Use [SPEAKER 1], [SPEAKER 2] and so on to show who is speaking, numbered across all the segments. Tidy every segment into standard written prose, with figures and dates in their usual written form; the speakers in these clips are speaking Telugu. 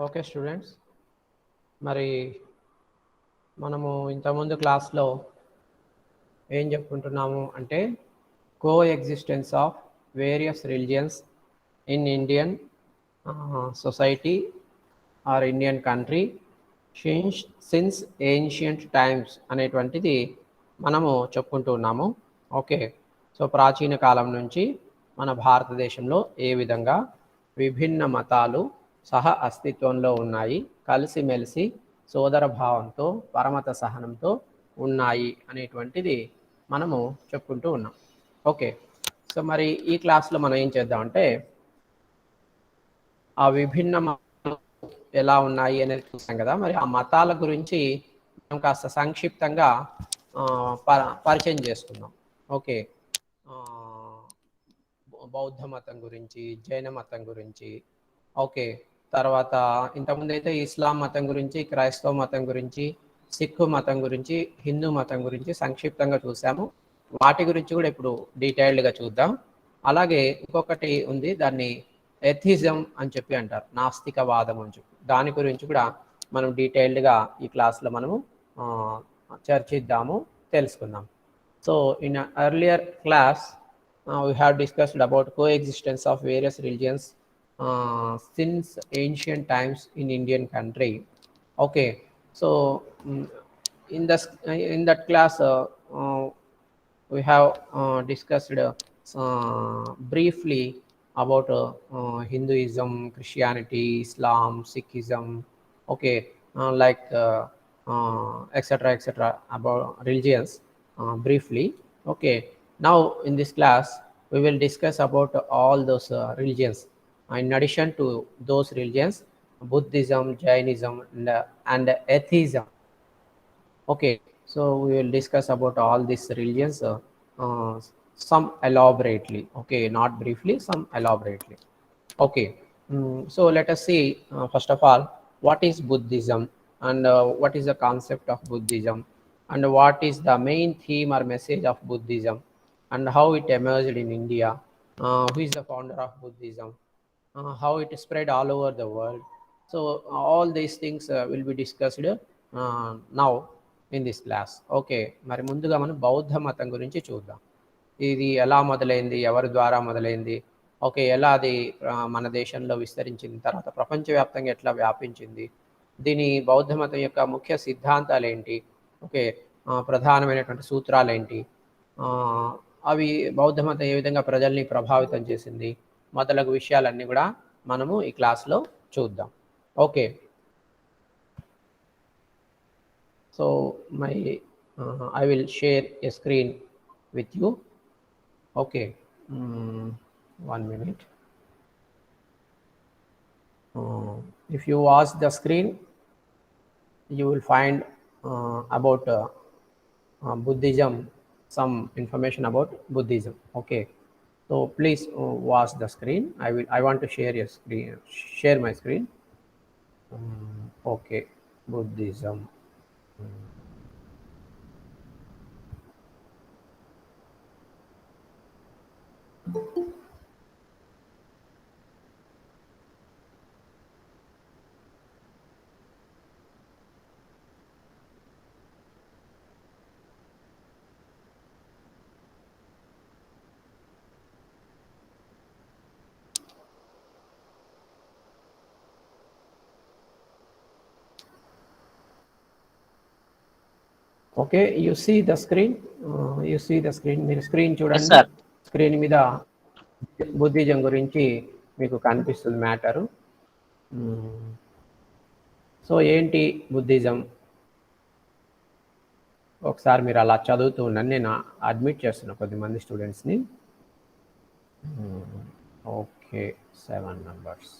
[SPEAKER 1] ఓకే స్టూడెంట్స్, మరి మనము ఇంతకుముందు క్లాస్లో ఏం చెప్పుకుంటున్నాము అంటే coexistence of various religions in Indian society or Indian country since ancient times అనేటువంటిది మనము చెప్పుకుంటూ ఉన్నాము. ఓకే, సో ప్రాచీన కాలం నుంచి మన భారతదేశంలో ఏ విధంగా విభిన్న మతాలు సహ అస్తిత్వంలో ఉన్నాయి, కలిసిమెలిసి సోదర భావంతో పరమత సహనంతో ఉన్నాయి అనేటువంటిది మనము చెప్పుకుంటూ ఉన్నాం. ఓకే, సో మరి ఈ క్లాస్లో మనం ఏం చేద్దామంటే ఆ విభిన్న మతాలు ఎలా ఉన్నాయి అనేది చూసాం కదా. మరి ఆ మతాల గురించి మనం కాస్త సంక్షిప్తంగా పరిచయం చేసుకుందాం. ఓకే, బౌద్ధ మతం గురించి, జైన మతం గురించి, ఓకే, తర్వాత ఇంతకుముందు అయితే ఇస్లాం మతం గురించి, క్రైస్తవ మతం గురించి, సిక్కు మతం గురించి, హిందూ మతం గురించి సంక్షిప్తంగా చూసాము. వాటి గురించి కూడా ఇప్పుడు డీటెయిల్డ్గా చూద్దాం. అలాగే ఇంకొకటి ఉంది, దాన్ని ఎథిజం అని చెప్పి అంటారు, నాస్తికవాదం అని చెప్పి. దాని గురించి కూడా మనం డీటెయిల్డ్గా ఈ క్లాస్లో మనము చర్చిద్దాము, తెలుసుకుందాం. So in earlier class we have discussed about coexistence of various religions since ancient times in Indian country. Okay, so in that class we have discussed briefly about Hinduism, Christianity, Islam, Sikhism, okay, etc etc about religions briefly. Okay, now in this class we will discuss about all those religions. In addition to those religions, Buddhism, Jainism, and atheism. Okay, so we will discuss about all these religions, some elaborately. Okay, not briefly, some elaborately. Okay, so let us see, first of all, what is Buddhism, and what is the concept of Buddhism, and what is the main theme or message of Buddhism, and how it emerged in India, who is the founder of Buddhism, how it spread all over the world. So all these things will be discussed now in this class. Okay, మరి ముందుగా మనం బౌద్ధ మతం గురించి చూద్దాం. ఇది ఎలా మొదలైంది, ఎవరి ద్వారా మొదలైంది, ఓకే, ఎలా అది మన దేశంలో విస్తరించింది, తర్వాత ప్రపంచవ్యాప్తంగా ఎట్లా వ్యాపించింది, దీని బౌద్ధ మతం యొక్క ముఖ్య సిద్ధాంతాలు ఏంటి, ఓకే, ప్రధానమైనటువంటి సూత్రాలు ఏంటి, అవి బౌద్ధ మతం ఏ విధంగా ప్రజల్ని ప్రభావితం చేసింది, మొదలగు విషయాలన్నీ కూడా మనము ఈ క్లాస్లో చూద్దాం. Okay, so my I will share a screen with you. Okay, 1 minute. If you watch the screen, you will find about Buddhism, some information about Buddhism. Okay, so please watch the screen. I want to share my screen. Okay, Buddhism. Okay, you see the screen, మీరు స్క్రీన్ చూడండి. స్క్రీన్ మీద బుద్ధిజం గురించి మీకు కనిపిస్తుంది మ్యాటరు. సో ఏంటి బుద్ధిజం, ఒకసారి మీరు అలా చదువుతూ ఉండండి, నేను అడ్మిట్ చేస్తున్నా కొద్దిమంది స్టూడెంట్స్ని. Okay, 7 members.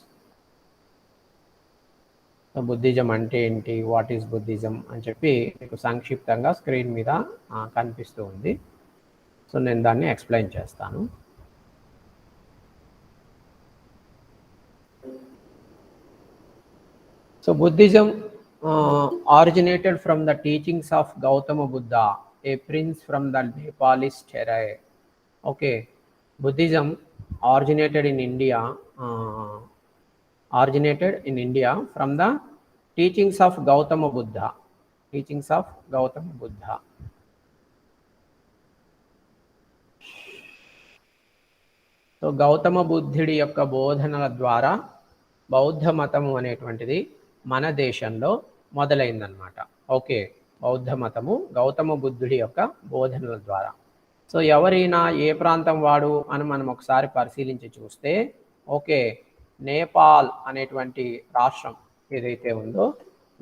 [SPEAKER 1] సో బుద్ధిజం అంటే ఏంటి, వాట్ ఈజ్ బుద్ధిజం అని చెప్పి మీకు సంక్షిప్తంగా స్క్రీన్ మీద కనిపిస్తూ ఉంది. సో నేను దాన్ని ఎక్స్ప్లెయిన్ చేస్తాను. So Buddhism originated from the teachings of Gautama Buddha, a prince from the Nepalese terrain. Okay, Buddhism originated in India originated in India from the teachings of Gautama Buddha. Teachings of Gautama Buddha. So Gautama బుద్ధుడి యొక్క బోధనల ద్వారా బౌద్ధ మతము అనేటువంటిది మన దేశంలో మొదలైందనమాట. ఓకే, బౌద్ధ మతము గౌతమ బుద్ధుడి యొక్క బోధనల ద్వారా. సో ఎవరైనా ఏ ప్రాంతం వాడు అని మనం ఒకసారి పరిశీలించి చూస్తే, ఓకే, నేపాల్ అనేటువంటి రాష్ట్రం ఏదైతే ఉందో,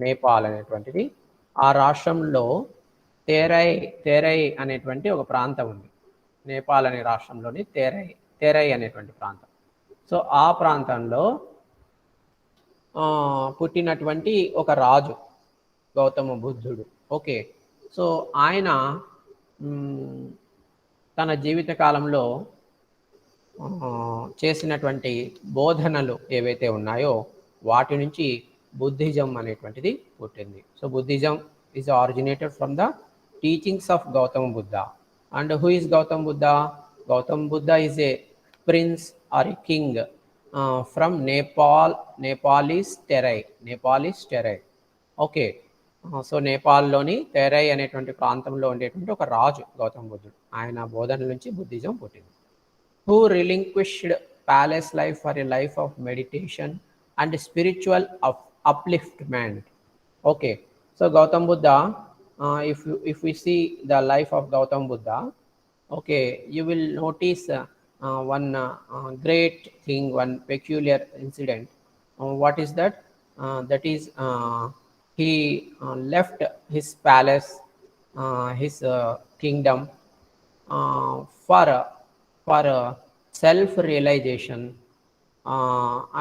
[SPEAKER 1] నేపాల్ అనేటువంటిది, ఆ రాష్ట్రంలో తేరై అనేటువంటి ఒక ప్రాంతం ఉంది. నేపాల్ అనే రాష్ట్రంలోని తేరై అనేటువంటి ప్రాంతం. సో ఆ ప్రాంతంలో పుట్టినటువంటి ఒక రాజు గౌతమ బుద్ధుడు. ఓకే, సో ఆయన తన జీవిత కాలంలో చేసినటువంటి బోధనలు ఏవైతే ఉన్నాయో వాటి నుంచి బుద్ధిజం అనేటువంటిది పుట్టింది. So Buddhism is originated from the teachings of Gautama Buddha. And who is Gautama Buddha? Gautama Buddha is a prince or a king from Nepalese Terai. Okay, so నేపాల్లోని తెరై అనేటువంటి ప్రాంతంలో ఉండేటువంటి ఒక రాజు గౌతమ బుద్ధుడు. ఆయన బోధనల నుంచి బుద్ధిజం పుట్టింది. Who relinquished palace life for a life of meditation and spiritual upliftment. Okay, so Gautam Buddha, if we see the life of Gautam Buddha, okay, you will notice one great thing, one peculiar incident. What is that? That is he left his palace, his kingdom for self-realization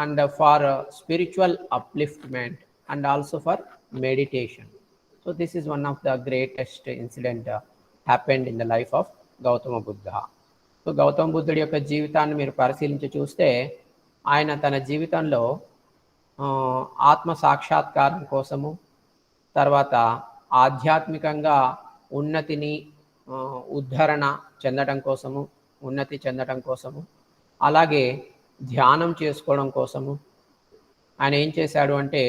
[SPEAKER 1] and for spiritual upliftment and also for meditation. So this is one of the greatest incident happened in the life of Gautama Buddha. So Gautama బుద్ధుడి యొక్క జీవితాన్ని మీరు పరిశీలించి చూస్తే, ఆయన తన జీవితంలో ఆత్మ సాక్షాత్కారం కోసము, తర్వాత ఆధ్యాత్మికంగా ఉన్నతిని ఉద్ధరణ చెందడం కోసము, ఉన్నతి చెందడం కోసము, అలాగే ధ్యానం చేసుకోవడం కోసము ఆయన ఏం చేశాడు అంటే,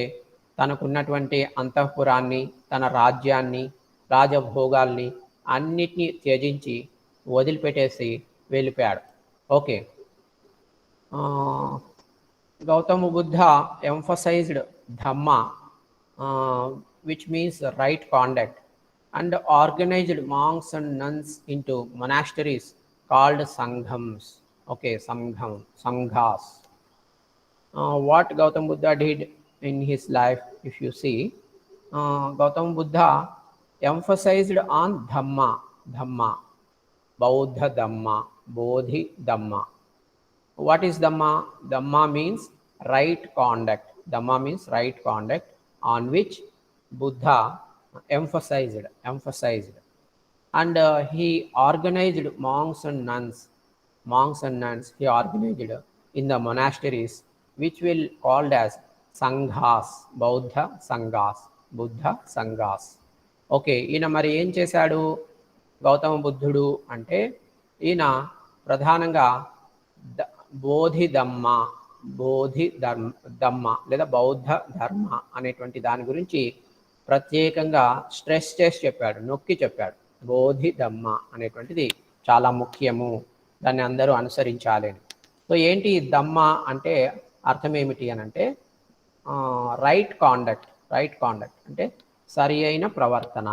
[SPEAKER 1] తనకున్నటువంటి అంతఃపురాన్ని, తన రాజ్యాన్ని, రాజభోగాల్ని అన్నిటినీ త్యజించి వదిలిపెట్టేసి వెళ్ళిపోయాడు. Okay, Gautama Buddha emphasised Dhamma, which means right conduct, and organized monks and nuns into monasteries called sanghams. Okay, sanghas. What Gautam Buddha did in his life, if you see, Gautam Buddha emphasized on dhamma, Bauddha Dhamma, Bodhi Dhamma. What is Dhamma? Dhamma means right conduct. Dhamma means right conduct, on which Buddha emphasized, and he organized monks and nuns he organized in the monasteries, which will called as sanghas, Buddha sanghas. Okay, ఈయన మరి ఏం చేశాడు గౌతమ బుద్ధుడు అంటే, ఈయన ప్రధానంగా బోధి ధమ్మ లేదా బౌద్ధ ధర్మ అనేటువంటి దాని గురించి ప్రత్యేకంగా స్ట్రెస్ చేసి చెప్పాడు, నొక్కి చెప్పాడు. బోధి ధమ్మ అనేటువంటిది చాలా ముఖ్యము, దాన్ని అందరూ అనుసరించాలి అని. సో ఏంటి ధమ్మ అంటే అర్థం ఏమిటి అని అంటే, రైట్ కాండక్ట్ అంటే సరి అయిన ప్రవర్తన,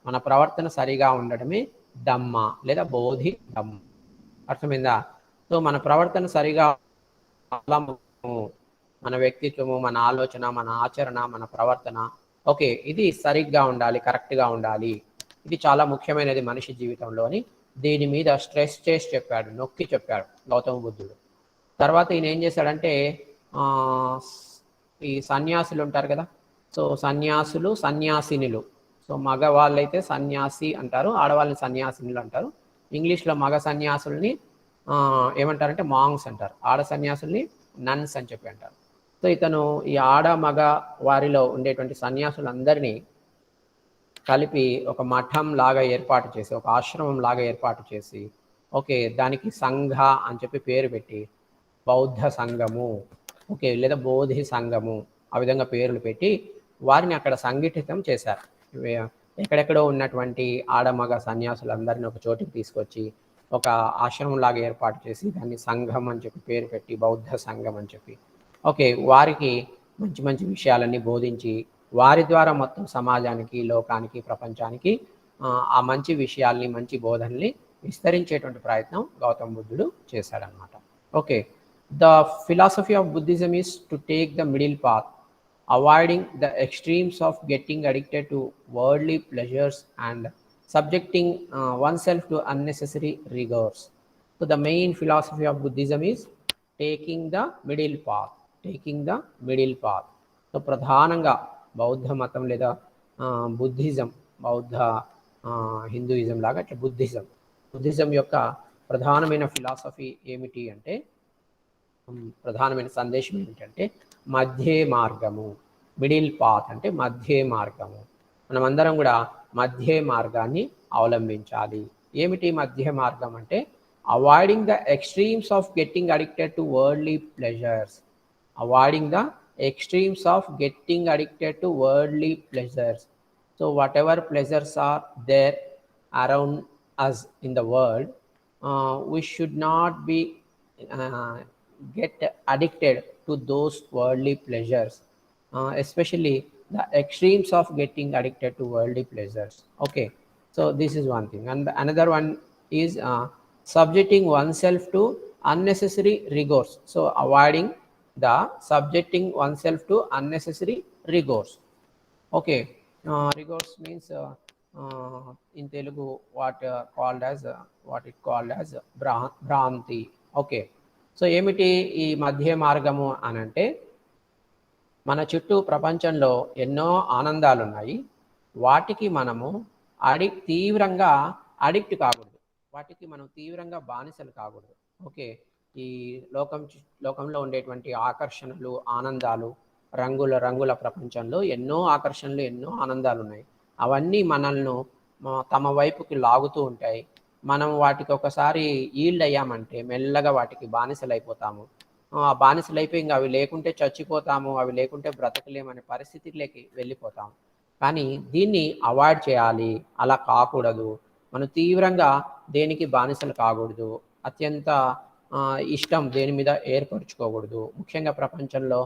[SPEAKER 1] మన ప్రవర్తన సరిగా ఉండడమే ధమ్మ లేదా బోధి ధమ్మ. అర్థమైందా? సో మన ప్రవర్తన సరిగా, మన వ్యక్తిత్వము, మన ఆలోచన, మన ఆచరణ, మన ప్రవర్తన, ఓకే, ఇది సరిగ్గా ఉండాలి, కరెక్ట్గా ఉండాలి. ఇది చాలా ముఖ్యమైనది మనిషి జీవితంలోని. దీని మీద స్ట్రెస్ చేసి చెప్పాడు, నొక్కి చెప్పాడు గౌతమ బుద్ధుడు. తర్వాత ఈయన ఏం చేశాడంటే, ఈ సన్యాసులు ఉంటారు కదా, సో సన్యాసులు, సన్యాసినులు, సో మగవాళ్ళైతే సన్యాసి అంటారు, ఆడవాళ్ళని సన్యాసినులు అంటారు. ఇంగ్లీష్లో మగ సన్యాసుల్ని ఏమంటారంటే మాంగ్స్ అంటారు, ఆడ సన్యాసుల్ని నన్స్ అని చెప్పి అంటారు. సో ఇతను ఈ ఆడ మగ వారిలో ఉండేటువంటి సన్యాసులందరినీ కలిపి ఒక మఠం లాగా ఏర్పాటు చేసి, ఒక ఆశ్రమం లాగా ఏర్పాటు చేసి, ఓకే, దానికి సంఘ అని చెప్పి పేరు పెట్టి బౌద్ధ సంఘము, ఓకే, లేదా బోధి సంఘము, ఆ విధంగా పేర్లు పెట్టి వారిని అక్కడ సంఘటితం చేశారు. ఎక్కడెక్కడో ఉన్నటువంటి ఆడమగ సన్యాసులందరినీ ఒక చోటికి తీసుకొచ్చి ఒక ఆశ్రమం లాగా ఏర్పాటు చేసి దాన్ని సంఘం అని చెప్పి పేరు పెట్టి బౌద్ధ సంఘం అని చెప్పి ఓకే, వారికి మంచి మంచి విషయాలన్నీ బోధించి వారి ద్వారా మొత్తం సమాజానికి, లోకానికి, ప్రపంచానికి ఆ మంచి విషయాల్ని, మంచి బోధనల్ని విస్తరించేటువంటి ప్రయత్నం గౌతమ బుద్ధుడు చేశాడనమాట. Okay, the philosophy of Buddhism is to take the middle path, avoiding the extremes of getting addicted to worldly pleasures and subjecting oneself to unnecessary rigors. So the main philosophy of Buddhism is taking the middle path. Taking the middle path. So ప్రధానంగా బౌద్ధ మతం లేదా బుద్ధిజం, బౌద్ధ హిందూయిజం లాగా అట్లా బుద్ధిజం యొక్క ప్రధానమైన ఫిలాసఫీ ఏమిటి అంటే, ప్రధానమైన సందేశం ఏమిటంటే మధ్య మార్గము, మిడిల్ పాత్ అంటే మధ్య మార్గము. మనమందరం కూడా మధ్య మార్గాన్ని అవలంబించాలి. ఏమిటి మధ్య మార్గం అంటే avoiding the extremes of getting addicted to worldly pleasures. Avoiding the extremes of getting addicted to worldly pleasures. So whatever pleasures are there around us in the world, we should not be get addicted to those worldly pleasures, especially the extremes of getting addicted to worldly pleasures. Okay, so this is one thing, and another one is subjecting oneself to unnecessary rigors. So avoiding the subjecting oneself to unnecessary rigors. Okay, rigors means in Telugu what it called as భ్రాంతి. Okay, సో ఏమిటి ఈ మధ్య మార్గము అనంటే, మన చుట్టూ ప్రపంచంలో ఎన్నో ఆనందాలు ఉన్నాయి, వాటికి మనము తీవ్రంగా అడిక్ట్ కాకూడదు, వాటికి మనం తీవ్రంగా బానిసలు కాకూడదు. ఓకే, ఈ లోకంలో ఉండేటువంటి ఆకర్షణలు, ఆనందాలు, రంగుల ప్రపంచంలో ఎన్నో ఆకర్షణలు, ఎన్నో ఆనందాలు ఉన్నాయి. అవన్నీ మనల్ని తమ వైపుకి లాగుతూ ఉంటాయి. మనం వాటికి ఒకసారి ఈల్డ్ అయ్యామంటే మెల్లగా వాటికి బానిసలు అయిపోతాము. ఆ బానిసలైపోయి ఇంకా అవి లేకుంటే చచ్చిపోతాము, అవి లేకుంటే బ్రతకలేమనే పరిస్థితిలోకి వెళ్ళిపోతాము. కానీ దీన్ని అవాయిడ్ చేయాలి, అలా కాకూడదు. మనం తీవ్రంగా దేనికి బానిసలు కాకూడదు, అత్యంత ఇష్టం దేని మీద ఏర్పరచుకోకూడదు. ముఖ్యంగా ప్రపంచంలో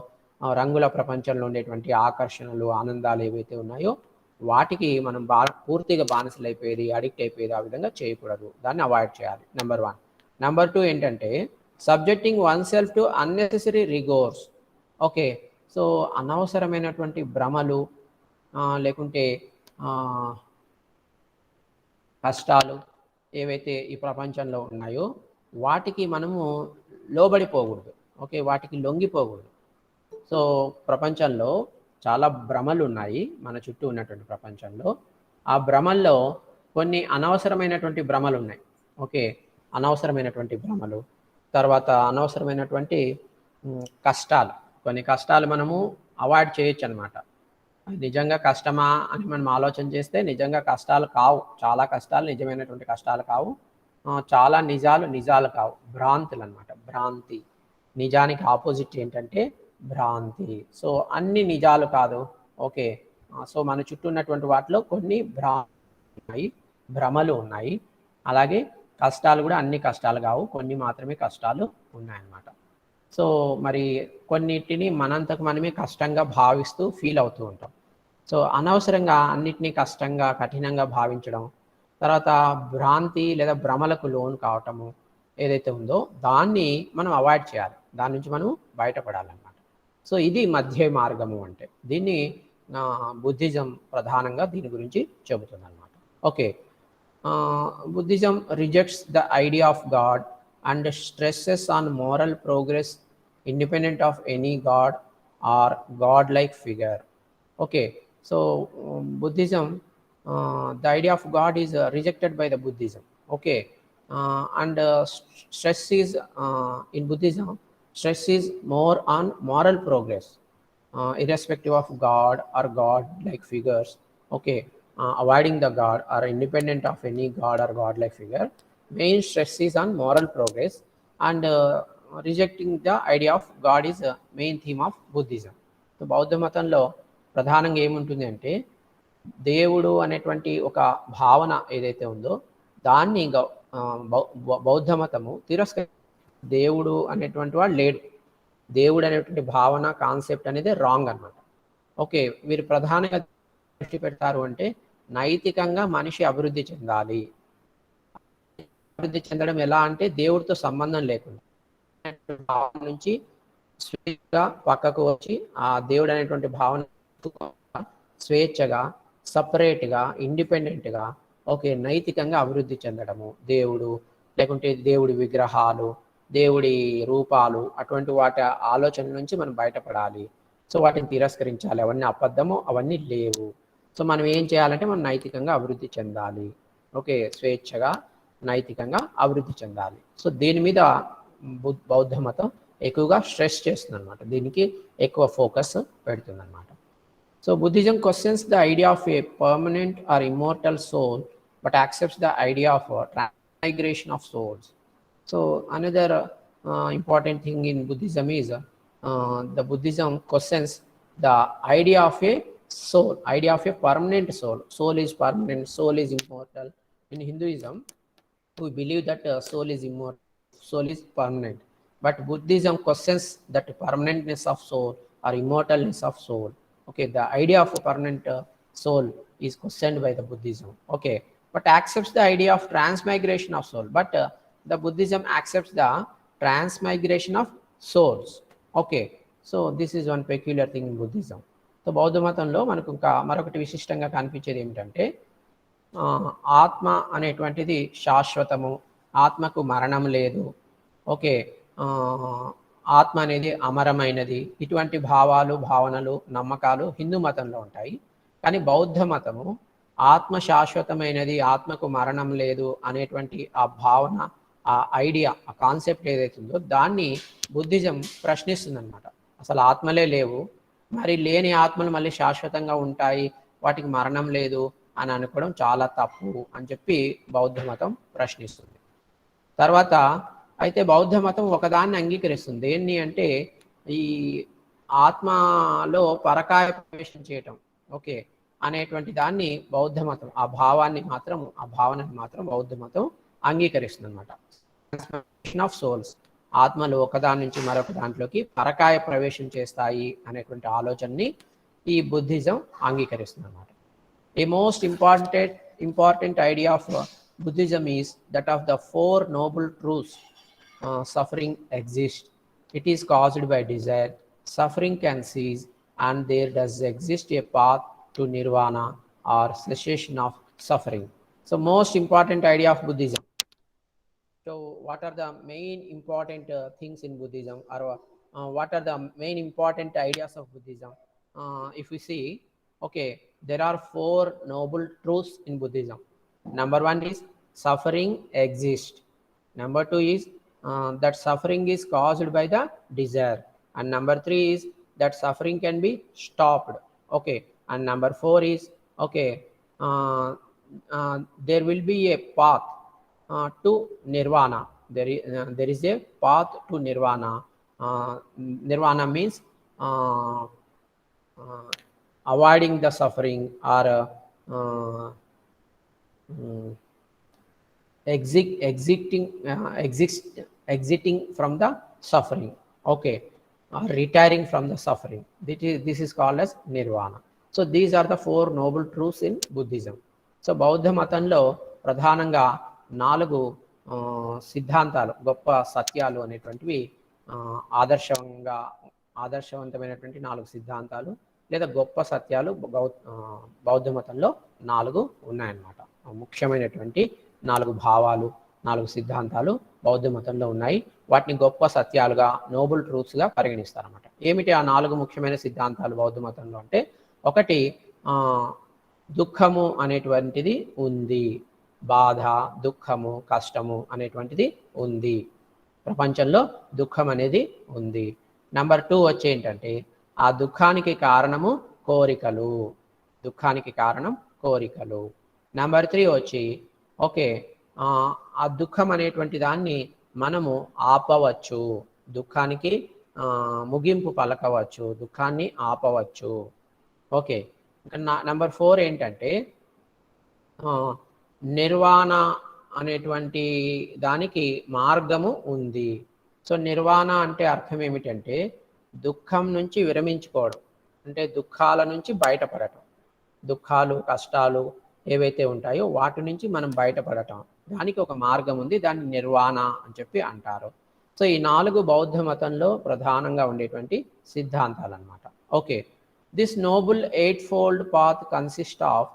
[SPEAKER 1] రంగుల ప్రపంచంలో ఉండేటువంటి ఆకర్షణలు, ఆనందాలు ఏవైతే ఉన్నాయో వాటికి మనం పూర్తిగా బానిసలు అయిపోయేది, అడిక్ట్ అయిపోయేది ఆ విధంగా చేయకూడదు, దాన్ని అవాయిడ్ చేయాలి. నెంబర్ 1. నెంబర్ 2 ఏంటంటే subjecting oneself to unnecessary rigours. Okay, so అనవసరమైనటువంటి భ్రమలు లేకుంటే కష్టాలు ఏవైతే ఈ ప్రపంచంలో ఉన్నాయో వాటికి మనము లోబడిపోకూడదు. ఓకే, వాటికి లొంగిపోకూడదు. సో ప్రపంచంలో చాలా భ్రమలు ఉన్నాయి మన చుట్టూ ఉన్నటువంటి ప్రపంచంలో. ఆ భ్రమల్లో కొన్ని అనవసరమైనటువంటి భ్రమలు ఉన్నాయి. ఓకే, అనవసరమైనటువంటి భ్రమలు, తర్వాత అనవసరమైనటువంటి కష్టాలు, కొన్ని కష్టాలు మనము అవాయిడ్ చేయొచ్చు అనమాట. నిజంగా కష్టమా అని మనం ఆలోచన చేస్తే నిజంగా కష్టాలు కావు, చాలా కష్టాలు నిజమైనటువంటి కష్టాలు కావు, చాలా నిజాలు కావు, భ్రాంతులు అనమాట. భ్రాంతి, నిజానికి ఆపోజిట్ ఏంటంటే భ్రాంతి. సో అన్ని నిజాలు కాదు. ఓకే, సో మన చుట్టూ ఉన్నటువంటి వాటిలో కొన్ని భ్రమలు ఉన్నాయి. అలాగే కష్టాలు కూడా అన్ని కష్టాలు కావు, కొన్ని మాత్రమే కష్టాలు ఉన్నాయన్నమాట. సో మరి కొన్నిటిని మనంతకు మనమే కష్టంగా భావిస్తూ ఫీల్ అవుతూ ఉంటాం. సో అనవసరంగా అన్నిటినీ కష్టంగా, కఠినంగా భావించడం, తర్వాత భ్రాంతి లేదా భ్రమలకు లోన్ కావటము ఏదైతే ఉందో దాన్ని మనం అవాయిడ్ చేయాలి, దాని నుంచి మనం బయటపడాలన్నమాట. సో ఇది మధ్య మార్గము అంటే. దీన్ని బుద్ధిజం ప్రధానంగా దీని గురించి చెబుతుంది అనమాట. Okay, Buddhism rejects the idea of God and stresses on moral progress independent of any god or god-like figure. Okay, so Buddhism, the idea of God is rejected by the Buddhism. Okay, and stress is in Buddhism, stress is more on moral progress, irrespective of God or god-like figures. Okay, avoiding the God or independent of any god or god-like figure. Main stress is on moral progress, and rejecting the idea of God is main theme of Buddhism. So బౌద్ధ మతంలో ప్రధానంగా ఏముంటుంది అంటే దేవుడు అనేటువంటి ఒక భావన ఏదైతే ఉందో దాన్ని బౌద్ధ మతము తిరస్కరి, దేవుడు అనేటువంటి వాడు లేడు, దేవుడు అనేటువంటి భావన కాన్సెప్ట్ అనేది రాంగ్ అనమాట. ఓకే, వీరు ప్రధానంగా దృష్టి పెడతారు అంటే నైతికంగా మనిషి అభివృద్ధి చెందాలి. అభివృద్ధి చెందడం ఎలా అంటే దేవుడితో సంబంధం లేకుండా భావన నుంచి స్వేచ్ఛగా పక్కకు వచ్చి ఆ దేవుడు అనేటువంటి భావన స్వేచ్ఛగా సపరేట్గా ఇండిపెండెంట్గా ఓకే నైతికంగా అభివృద్ధి చెందడము. దేవుడు లేకుంటే దేవుడి విగ్రహాలు, దేవుడి రూపాలు, అటువంటి వాటి ఆలోచన నుంచి మనం బయటపడాలి. సో వాటిని తిరస్కరించాలి, అవన్నీ అబద్ధము, అవన్నీ లేవు. సో మనం ఏం చేయాలంటే మనం నైతికంగా అభివృద్ధి చెందాలి. ఓకే, స్వేచ్ఛగా నైతికంగా అభివృద్ధి చెందాలి. సో దీని మీద బౌద్ధ మతం ఎక్కువగా స్ట్రెస్ చేస్తుంది అనమాట, దీనికి ఎక్కువ ఫోకస్ పెడుతుంది అనమాట. So Buddhism questions the idea of a permanent or immortal soul but accepts the idea of transmigration of souls. So another important thing in Buddhism is the Buddhism questions the idea of a soul, idea of a permanent soul. Soul is permanent, soul is immortal. In Hinduism, we believe that soul is immortal, soul is permanent. But Buddhism questions that permanentness of soul or immortalness of soul. Okay, the idea of a permanent soul is questioned by the Buddhism. Okay, but accepts the idea of transmigration of soul. But the Buddhism accepts the transmigration of souls. Okay, so this is one peculiar thing in Buddhism. So బౌద్ధ మతంలో మనకు ఇంకా మరొకటి విశిష్టంగా కనిపించేది ఏమిటంటే ఆత్మ అనేటువంటిది శాశ్వతము, ఆత్మకు మరణం లేదు. ఓకే, ఆత్మ అనేది అమరమైనది. ఇటువంటి భావాలు, భావనలు, నమ్మకాలు హిందూ మతంలో ఉంటాయి. కానీ బౌద్ధ మతము ఆత్మ శాశ్వతమైనది, ఆత్మకు మరణం లేదు అనేటువంటి ఆ భావన, ఆ ఐడియా, ఆ కాన్సెప్ట్ ఏదైతే ఉందో దాన్ని బుద్ధిజం ప్రశ్నిస్తుంది అనమాట. అసలు ఆత్మలే లేవు, మరి లేని ఆత్మలు మళ్ళీ శాశ్వతంగా ఉంటాయి, వాటికి మరణం లేదు అని అనుకోవడం చాలా తప్పు అని చెప్పి బౌద్ధ మతం ప్రశ్నిస్తుంది. తర్వాత అయితే బౌద్ధ మతం ఒకదాన్ని అంగీకరిస్తుంది. దేన్ని అంటే ఈ ఆత్మలో పరకాయ ప్రవేశం చేయటం, ఓకే అనేటువంటి దాన్ని బౌద్ధ మతం, ఆ భావాన్ని మాత్రం, ఆ భావనని మాత్రం బౌద్ధ మతం అంగీకరిస్తుంది అనమాట. ట్రాన్స్ఫర్మేషన్ ఆఫ్ సోల్స్, ఆత్మలు ఒకదాని నుంచి మరొక దాంట్లోకి పరకాయ ప్రవేశం చేస్తాయి అనేటువంటి ఆలోచనని ఈ బుద్ధిజం అంగీకరిస్తుంది అనమాట. A most important idea of Buddhism is that of the 4 noble truths. Suffering exists, it is caused by desire, suffering can cease, and there does exist a path to nirvana or cessation of suffering. So most important idea of Buddhism. So what are the main important things in Buddhism, or what are the main important ideas of Buddhism? If we see, okay, there are 4 noble truths in Buddhism. Number 1 is suffering exists. Number 2 is that suffering is caused by the desire. And number 3 is that suffering can be stopped. Okay, and number 4 is okay, there will be a path to nirvana. There is a path to nirvana. Nirvana means avoiding the suffering, or exiting from the suffering. Okay, retiring from the suffering. This is called as nirvana. So these are the 4 noble truths in Buddhism. So బౌద్ధ మతంలో ప్రధానంగా 4 సిద్ధాంతాలు, గొప్ప సత్యాలు అనేటువంటివి ఆదర్శవంతమైనటువంటి 4 సిద్ధాంతాలు లేదా గొప్ప సత్యాలు బౌద్ధ మతంలో 4 ఉన్నాయన్నమాట. ముఖ్యమైనటువంటి 4 భావాలు, 4 సిద్ధాంతాలు బౌద్ధ మతంలో ఉన్నాయి. వాటిని గొప్ప సత్యాలుగా, నోబుల్ ట్రూత్స్గా పరిగణిస్తారన్నమాట. ఏమిటి ఆ 4 ముఖ్యమైన సిద్ధాంతాలు బౌద్ధ మతంలో అంటే, ఒకటి దుఃఖము అనేటువంటిది ఉంది, బాధ, దుఃఖము, కష్టము అనేటువంటిది ఉంది, ప్రపంచంలో దుఃఖం అనేది ఉంది. నెంబర్ 2 వచ్చి ఏంటంటే ఆ దుఃఖానికి కారణము కోరికలు, దుఃఖానికి కారణం కోరికలు. నెంబర్ 3 వచ్చి ఓకే, ఆ దుఃఖం అనేటువంటి దాన్ని మనము ఆపవచ్చు, దుఃఖానికి ముగింపు పలకవచ్చు, దుఃఖాన్ని ఆపవచ్చు. ఓకే, ఇంకా నెంబర్ 4 ఏంటంటే నిర్వాణ అనేటువంటి దానికి మార్గము ఉంది. సో నిర్వాణ అంటే అర్థం ఏమిటంటే దుఃఖం నుంచి విరమించుకోవడం, అంటే దుఃఖాల నుంచి బయటపడటం. దుఃఖాలు కష్టాలు ఏవైతే ఉంటాయో వాటి నుంచి మనం బయటపడటం, దానికి ఒక మార్గం ఉంది, దాన్ని నిర్వాణ అని చెప్పి అంటారు. సో ఈ 4 బౌద్ధ మతంలో ప్రధానంగా ఉండేటువంటి సిద్ధాంతాలు అన్నమాట. Okay, this noble 8-fold path consists of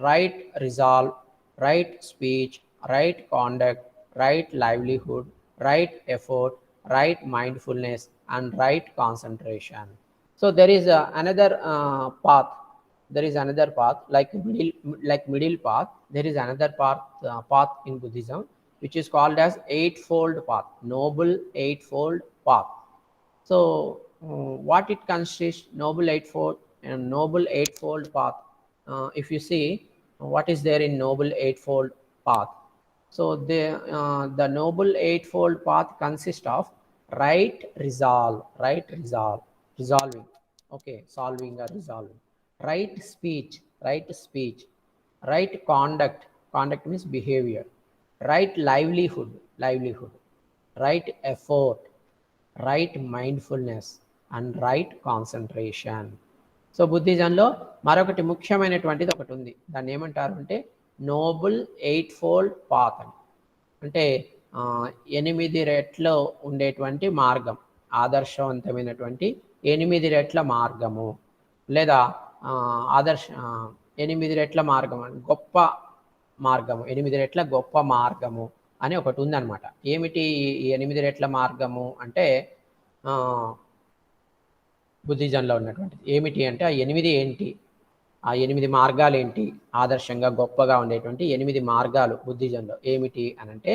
[SPEAKER 1] right resolve, right speech, right conduct, right livelihood, right effort, right mindfulness, and right concentration. So there is another path. There is another path like middle path. There is another path in Buddhism which is called as eightfold path, noble eightfold path. So what it consists, noble eightfold path. If you see what is there in noble eightfold path, so the noble eightfold path consists of right resolve, resolving, okay, solving or resolving, right speech, right conduct means behavior, right livelihood, right effort, right mindfulness, and right concentration. So బుద్ధిజంలో మరొకటి ముఖ్యమైనటువంటిది ఒకటి ఉంది, దాన్ని ఏమంటారు అంటే నోబుల్ 8-fold పాత్ అని. అంటే 8 రెట్లు ఉండేటువంటి మార్గం, ఆదర్శవంతమైనటువంటి 8 రెట్ల మార్గము, లేదా 8 రెట్ల మార్గం, గొప్ప మార్గము, 8 రెట్ల గొప్ప మార్గము అని ఒకటి ఉందన్నమాట. ఏమిటి ఈ 8 రెట్ల మార్గము అంటే బుద్ధిజంలో ఉన్నటువంటిది ఏమిటి అంటే ఆ 8 ఏంటి, ఆ 8 మార్గాలు ఏంటి, ఆదర్శంగా గొప్పగా ఉండేటువంటి 8 మార్గాలు బుద్ధిజంలో ఏమిటి అని అంటే,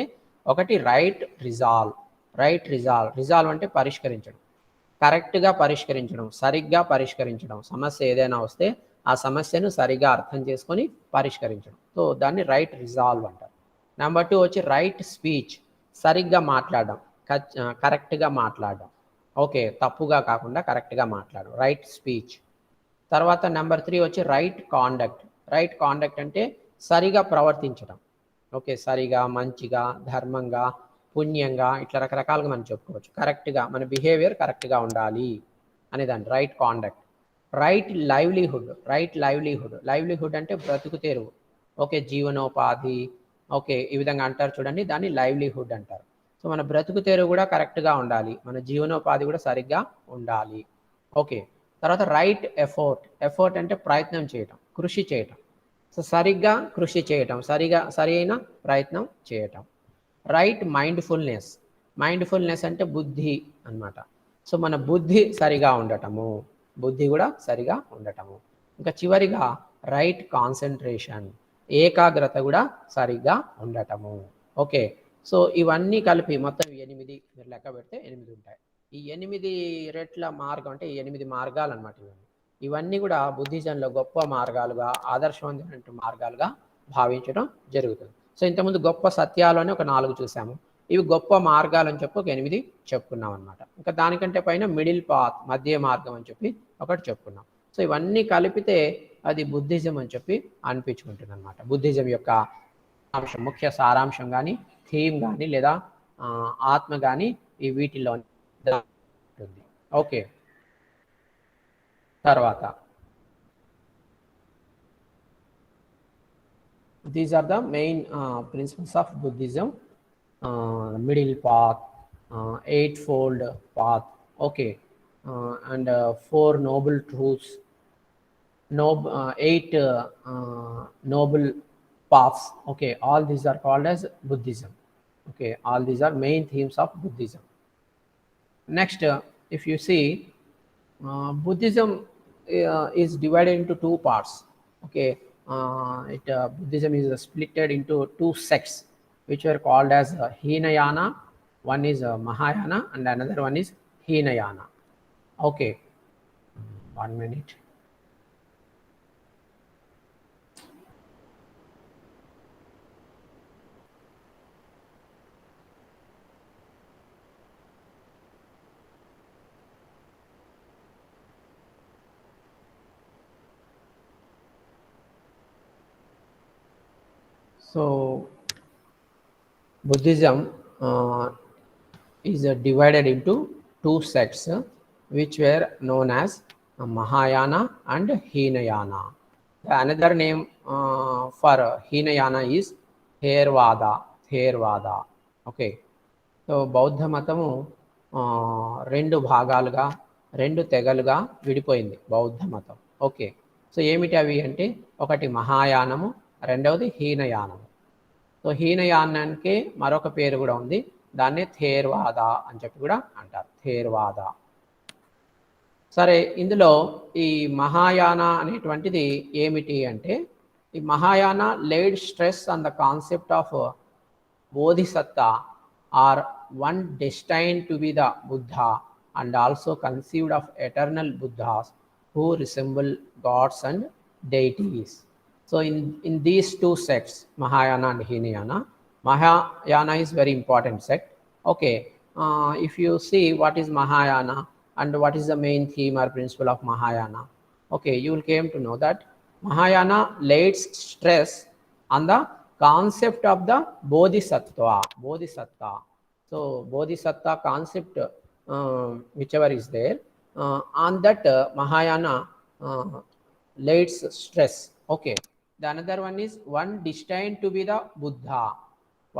[SPEAKER 1] ఒకటి రైట్ రిజాల్వ్. రిజాల్వ్ అంటే పరిష్కరించడం, కరెక్ట్గా పరిష్కరించడం, సరిగ్గా పరిష్కరించడం. సమస్య ఏదైనా వస్తే ఆ సమస్యను సరిగా అర్థం చేసుకొని పరిష్కరించడం, సో దాన్ని రైట్ రిజాల్వ్ అంటారు. నెంబర్ 2 వచ్చి రైట్ స్పీచ్, సరిగ్గా మాట్లాడడం, కరెక్ట్గా మాట్లాడడం. ఓకే, తప్పుగా కాకుండా కరెక్ట్గా మాట్లాడడం, రైట్ స్పీచ్. తర్వాత నెంబర్ 3 వచ్చి రైట్ కాండక్ట్ అంటే సరిగా ప్రవర్తించడం. ఓకే, సరిగా, మంచిగా, ధర్మంగా, పుణ్యంగా, ఇట్లా రకరకాలుగా మనం చెప్పుకోవచ్చు. కరెక్ట్గా మన బిహేవియర్ కరెక్ట్గా ఉండాలి అనేదాన్ని రైట్ కాండక్ట్. రైట్ లైవ్లీహుడ్ అంటే బ్రతుకు తెరువు. ఓకే, జీవనోపాధి, ఓకే, ఈ విధంగా అంటారు చూడండి, దాన్ని లైవ్లీహుడ్ అంటారు. సో మన బ్రతుకు తెరువు కూడా కరెక్ట్గా ఉండాలి, మన జీవనోపాధి కూడా సరిగ్గా ఉండాలి. ఓకే, తర్వాత రైట్ ఎఫోర్ట్ అంటే ప్రయత్నం చేయటం, కృషి చేయటం. సో సరిగ్గా కృషి చేయటం, సరి అయిన ప్రయత్నం చేయటం. రైట్ మైండ్ఫుల్నెస్ అంటే బుద్ధి అన్నమాట. సో మన బుద్ధి సరిగా ఉండటము, బుద్ధి కూడా సరిగా ఉండటము. ఇంకా చివరిగా రైట్ కాన్సన్ట్రేషన్, ఏకాగ్రత కూడా సరిగ్గా ఉండటము. ఓకే, సో ఇవన్నీ కలిపి మొత్తం 8 మీరు లెక్క పెడితే 8 ఉంటాయి. ఈ 8 రెట్ల మార్గం అంటే 8 మార్గాలు అన్నమాట. ఇవన్నీ కూడా బుద్ధిజంలో గొప్ప మార్గాలుగా, ఆదర్శవంతమైన మార్గాలుగా భావించడం జరుగుతుంది. సో ఇంతకుముందు గొప్ప సత్యాలు ఒక 4 చూసాము, ఇవి గొప్ప మార్గాలు అని చెప్పి ఒక 8 చెప్పుకున్నాం అనమాట. ఇంకా దానికంటే పైన మిడిల్ పాత్, మధ్య మార్గం అని చెప్పి ఒకటి చెప్పుకున్నాం. సో ఇవన్నీ కలిపితే అది బుద్ధిజం అని చెప్పి అనిపించుకుంటుంది అనమాట. బుద్ధిజం యొక్క అంశం, ముఖ్య సారాంశం కానీ, థీమ్ కానీ, లేదా ఆత్మ కానీ ఈ వీటిలో ఉంటుంది. ఓకే, తర్వాత these are the main principles of Buddhism. Middle path, 8-fold path, okay, and 4 noble truths, 8 noble paths. Okay, all these are called as Buddhism. Okay, all these are main themes of Buddhism. Next, if you see, Buddhism is divided into 2 parts. Okay, Buddhism is splitted into 2 sects which were called as Hinayana. One is Mahayana and another one is Hinayana. Okay, 1 minute. So Buddhism is divided into two sects which were known as Mahayana and Hinayana. The another name for Hinayana is Thervada. Thervada. Okay. So బౌద్ధ మతము రెండు భాగాలుగా రెండు తెగలుగా విడిపోయింది బౌద్ధ మతం. ఓకే. సో ఏమిటి అవి అంటే ఒకటి మహాయానము, రెండవది హీనయానము. సో హీనయానానికి మరొక పేరు కూడా ఉంది, దాన్నే థేర్వాద అని చెప్పి కూడా అంటారు, థేర్వాద. సరే, ఇందులో ఈ మహాయాన అనేటువంటిది ఏమిటి అంటే, ఈ Mahayana laid stress on the concept of Bodhisattva are one destined to be the Buddha and also conceived of eternal Buddhas who resemble gods and deities. So in these two sects, Mahayana and Hinayana, Mahayana is very important sect. Okay, if you see what is Mahayana and what is the main theme or principle of Mahayana, okay, you will came to know that Mahayana lays stress on the concept of the bodhisattva. So bodhisattva concept, whichever is there, on that Mahayana lays stress. Okay. The another one is one destined to be the Buddha.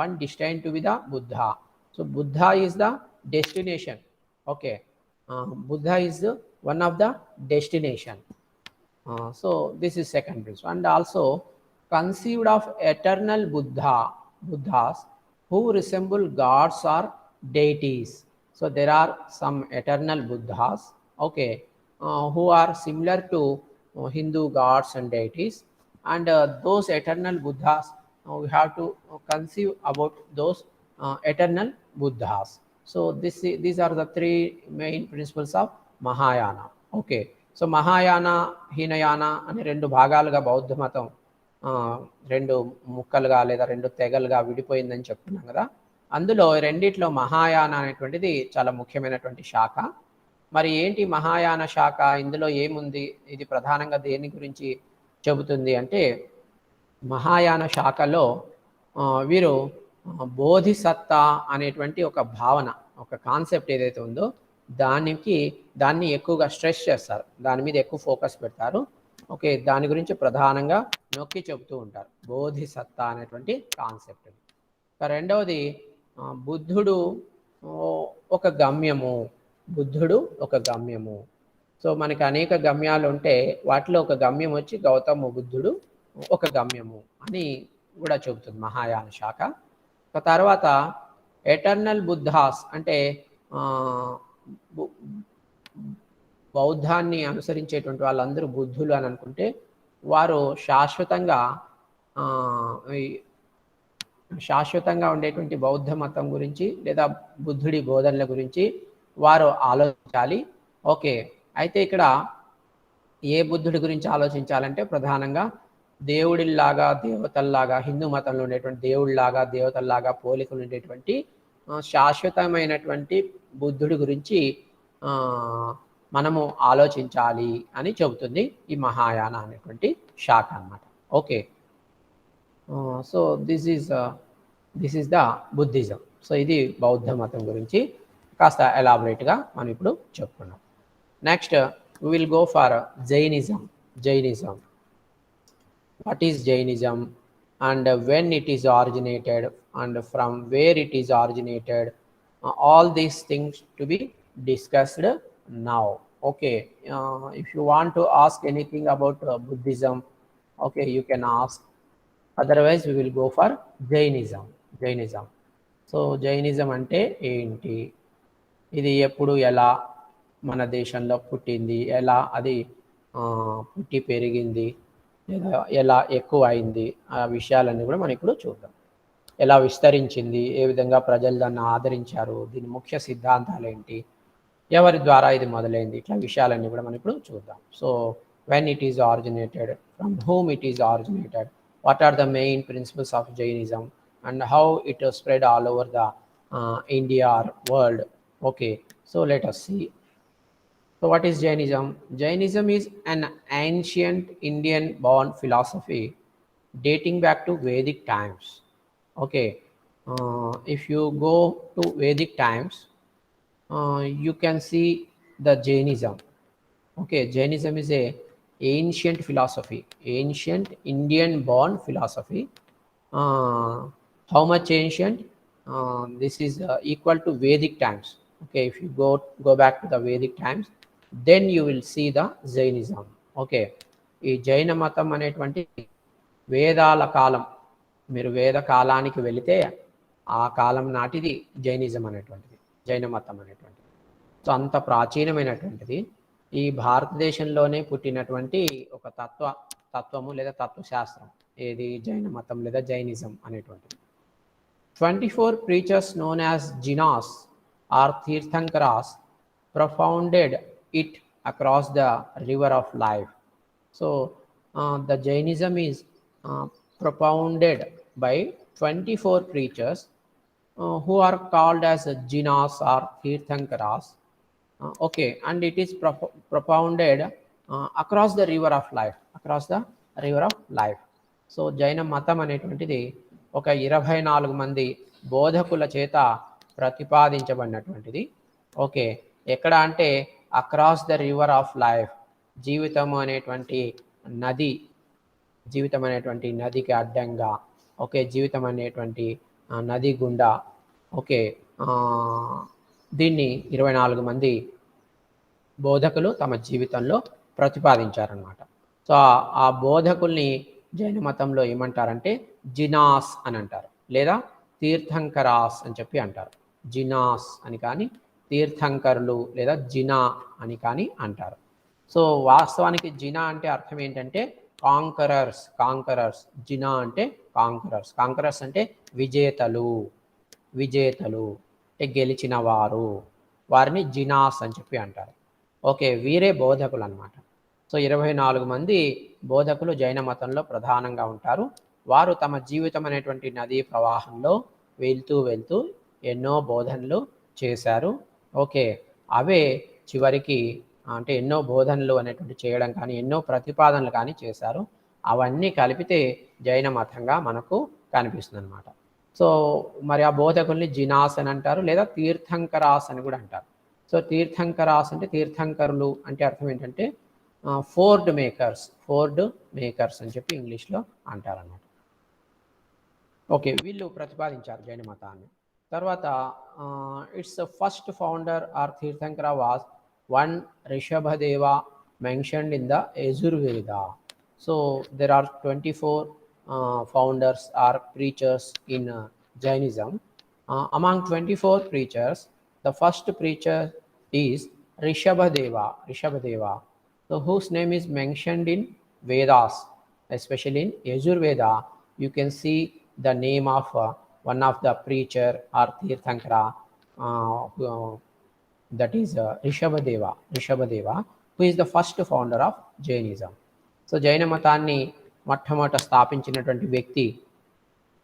[SPEAKER 1] One destined to be the Buddha. So Buddha is the destination. Okay. Buddha is one of the destination. So this is second principle. And also conceived of eternal Buddhas who resemble gods or deities. So there are some eternal Buddhas, okay, who are similar to Hindu gods and deities, and those eternal Buddhas, we have to conceive about those eternal Buddhas. So these are the three main principles of Mahayana. Okay, so Mahayana, Hinayana అనే రెండు భాగాలుగా బౌద్ధ మతం రెండు ముక్కలుగా లేదా రెండు తెగలుగా విడిపోయిందని చెప్తున్నాం కదా. అందులో రెండిట్లో మహాయాన అనేటువంటిది చాలా ముఖ్యమైనటువంటి శాఖ. మరి ఏంటి మహాయాన శాఖ, ఇందులో ఏముంది, ఇది ప్రధానంగా దేని గురించి చెబుతుంది అంటే, మహాయాన శాఖలో వీరు బోధిసత్తా అనేటువంటి ఒక భావన, ఒక కాన్సెప్ట్ ఏదైతే ఉందో దాన్ని ఎక్కువగా స్ట్రెస్ చేస్తారు, దాని మీద ఎక్కువ ఫోకస్ పెడతారు. ఓకే, దాని గురించి ప్రధానంగా నొక్కి చెబుతూ ఉంటారు, బోధిసత్తా అనేటువంటి కాన్సెప్ట్. రెండవది బుద్ధుడు ఒక గమ్యము, బుద్ధుడు ఒక గమ్యము. సో మనకి అనేక గమ్యాలు ఉంటే వాటిలో ఒక గమ్యం వచ్చి గౌతమ బుద్ధుడు ఒక గమ్యము అని కూడా చెబుతుంది మహాయాన శాఖ. తర్వాత ఎటర్నల్ బుద్ధాస్ అంటే బౌద్ధాన్ని అనుసరించేటువంటి వాళ్ళందరూ బుద్ధులు అని అనుకుంటే, వారు శాశ్వతంగా ఉండేటువంటి బౌద్ధ మతం గురించి లేదా బుద్ధుడి బోధనల గురించి వారు ఆలోచించాలి. ఓకే, అయితే ఇక్కడ ఏ బుద్ధుడి గురించి ఆలోచించాలంటే ప్రధానంగా దేవుడిలాగా దేవతల్లాగా, హిందూ మతంలో ఉండేటువంటి దేవుడిలాగా దేవతల్లాగా పోలికలు ఉండేటువంటి శాశ్వతమైనటువంటి బుద్ధుడి గురించి మనము ఆలోచించాలి అని చెబుతుంది ఈ మహాయాన అనేటువంటి శాఖ అన్నమాట. Okay, so this is the Buddhism. So ఇది బౌద్ధ మతం గురించి కాస్త ఎలాబరేట్గా మనం ఇప్పుడు చెప్పుకున్నాం. Next we will go for Jainism. What is Jainism and when it is originated and from where it is originated, all these things to be discussed now. Okay, if you want to ask anything about Buddhism, okay, you can ask. Otherwise we will go for Jainism. So Jainism అంటే ఏంటి, ఇది ఎప్పుడు ఎలా మన దేశంలో పుట్టింది, ఎలా అది పుట్టి పెరిగింది, లేదా ఎలా ఎక్కువ అయింది, ఆ విషయాలన్నీ కూడా మనం ఇప్పుడు చూద్దాం. ఎలా విస్తరించింది, ఏ విధంగా ప్రజలు దాన్ని ఆదరించారు, దీని ముఖ్య సిద్ధాంతాలు ఏంటి, ఎవరి ద్వారా ఇది మొదలైంది, ఇట్లా విషయాలన్నీ కూడా మనం ఇప్పుడు చూద్దాం. So when it is originated, from whom it is originated, what are the main principles of Jainism and how it is spread all over the India or world. Okay, so let us see. So what is Jainism? Jainism is an ancient Indian born philosophy dating back to Vedic times. Okay, if you go to Vedic times, you can see the Jainism. Okay, Jainism is a ancient philosophy, ancient Indian-born philosophy. Uh, how much ancient? This is equal to Vedic times. Okay, if you go back to the Vedic times, then you will see the Jainism. Okay, ఈ జైన మతం అనేటువంటి వేదాల కాలం, మీరు వేద కాలానికి వెళితే ఆ కాలం నాటిది జైనిజం అనేటువంటిది, జైన మతం అనేటువంటిది. సో అంత ప్రాచీనమైనటువంటిది. ఈ భారతదేశంలోనే పుట్టినటువంటి ఒక తత్వము లేదా తత్వశాస్త్రం ఏది, జైన మతం లేదా జైనిజం అనేటువంటిది. 24 preachers known as Jinas or Tirthankaras propounded it across the river of life. So the Jainism is propounded by 24 preachers who are called as Jinas or Tirthankaras. Okay, and it is propounded across the river of life, across the river of life. So జైన మతం అనేటువంటిది ఒక 24 మంది బోధకుల చేత ప్రతిపాదించబడినటువంటిది. ఓకే, ఎక్కడ అంటే across the river of life, జీవితం అనేటువంటి నది, జీవితం అనేటువంటి నదికి అడ్డంగా, ఓకే, జీవితం అనేటువంటి నది గుండా, ఓకే, దీన్ని 24 మంది బోధకులు తమ జీవితంలో ప్రతిపాదించారనమాట. సో ఆ బోధకుల్ని జైన మతంలో ఏమంటారంటే జినాస్ అని అంటారు, లేదా తీర్థంకరాస్ అని చెప్పి అంటారు. జినాస్ అని కానీ, తీర్థంకరులు లేదా జినా అని కానీ అంటారు. సో వాస్తవానికి జినా అంటే అర్థం ఏంటంటే కాంకరర్స్, కాంకరర్స్. జినా అంటే కాంకరర్స్, కాంకరర్స్ అంటే విజేతలు, విజేతలు అంటే గెలిచిన వారు, వారిని జినాస్ అని చెప్పి అంటారు. ఓకే, వీరే బోధకులు అన్నమాట. సో 24 మంది బోధకులు జైన మతంలో ప్రధానంగా ఉంటారు. వారు తమ జీవితం అనేటువంటి నదీ ప్రవాహంలో వెళ్తూ వెళ్తూ ఎన్నో బోధనలు చేశారు. ఓకే, అవే చివరికి అంటే ఎన్నో బోధనలు అనేటువంటి చేయడం కానీ, ఎన్నో ప్రతిపాదనలు కానీ చేశారు. అవన్నీ కలిపితే జైన మతంగా మనకు కనిపిస్తుంది అనమాట. సో మరి ఆ బోధకుల్ని జినాస్ అని అంటారు, లేదా తీర్థంకరాస్ అని కూడా అంటారు. సో తీర్థంకరాస్ అంటే తీర్థంకరులు అంటే అర్థం ఏంటంటే ఫోర్డ్ మేకర్స్, ఫోర్డ్ మేకర్స్ అని చెప్పి ఇంగ్లీష్లో అంటారన్నమాట. ఓకే, వీళ్ళు ప్రతిపాదించారు జైన మతాన్ని. తర్వాత it's first founder or Tirthankara was one Rishabhadeva mentioned in the Yajurveda. So there are 24 founders or preachers in Jainism. Among 24 preachers, the first preacher is Rishabhadeva, Rishabhadeva, so whose name is mentioned in Vedas, especially in Yajurveda. You can see the name of one of the preacher or Tirthankara, that is Rishabhadeva, Rishabhadeva, who is the first founder of Jainism. So జైన మతాన్ని మొట్టమొదట స్థాపించినటువంటి వ్యక్తి,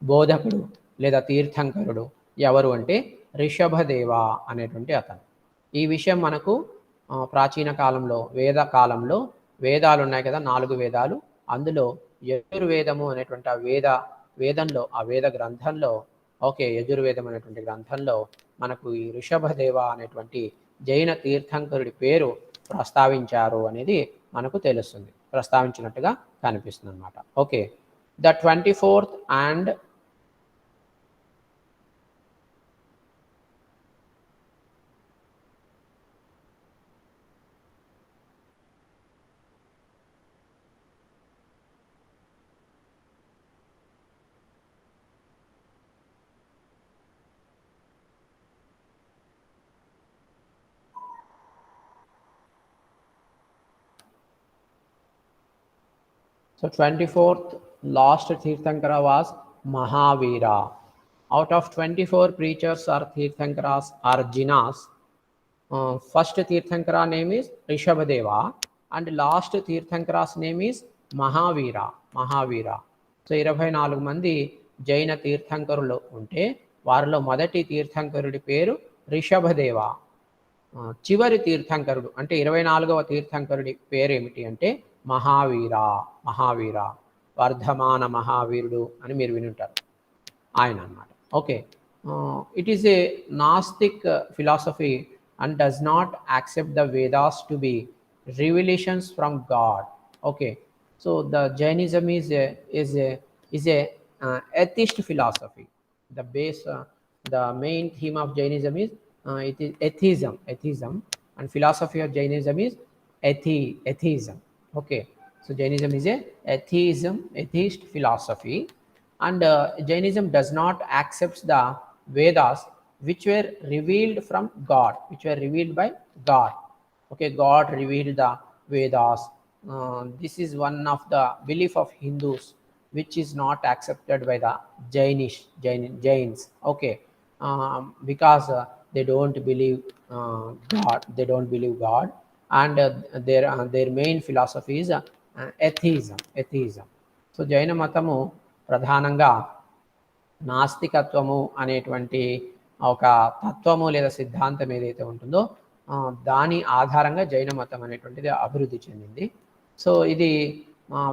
[SPEAKER 1] బోధకుడు లేదా తీర్థంకరుడు ఎవరు అంటే రిషభదేవ అనేటువంటి అతను. ఈ విషయం మనకు ప్రాచీన కాలంలో, వేద కాలంలో వేదాలు ఉన్నాయి కదా, 4 వేదాలు, అందులో యజుర్వేదము అనేటువంటి వేదంలో, ఆ వేద గ్రంథంలో, ఓకే, యజుర్వేదం అనేటువంటి గ్రంథంలో మనకు ఈ రిషభదేవ అనేటువంటి జైన తీర్థంకరుడి పేరు ప్రస్తావించారు అనేది మనకు తెలుస్తుంది, ప్రస్తావించినట్టుగా కనిపిస్తుంది అన్నమాట. Okay, the 24th and So 24th last Tirthankara was Mahavira. Out of 24 preachers or Tirthankaras or Jinas, first Tirthankara name is Rishabhadeva and last Tirthankara's name is Mahavira, Mahavira. So 24 మంది జైన తీర్థంకరులు ఉంటే వారిలో మొదటి తీర్థంకరుడి పేరు రిషభదేవ. చివరి తీర్థంకరుడు అంటే 24వ తీర్థంకరుడి పేరు ఏమిటి అంటే మహావీర, మహావీర. వర్ధమాన మహావీరుడు అని మీరు వినుంటారు, ఆయన అన్నమాట. Okay, it is a nastik philosophy and does not accept the Vedas to be revelations from God. Okay, so the Jainism is a atheist philosophy. The base, the main theme of Jainism is it is atheism, and philosophy of Jainism is atheism. Okay, so Jainism is a atheist philosophy, and Jainism does not accept the Vedas which were revealed from God, which were revealed by God. Okay, God revealed the Vedas. This is one of the belief of Hindus which is not accepted by the Jains. Okay, because they don't believe God, and their main philosophy is atheism. So జైన మతము ప్రధానంగా నాస్తికత్వము అనేటువంటి ఒక తత్వము లేదా సిద్ధాంతం ఏదైతే ఉంటుందో దాని ఆధారంగా జైన మతం అనేటువంటిది అభివృద్ధి చెందింది. సో ఇది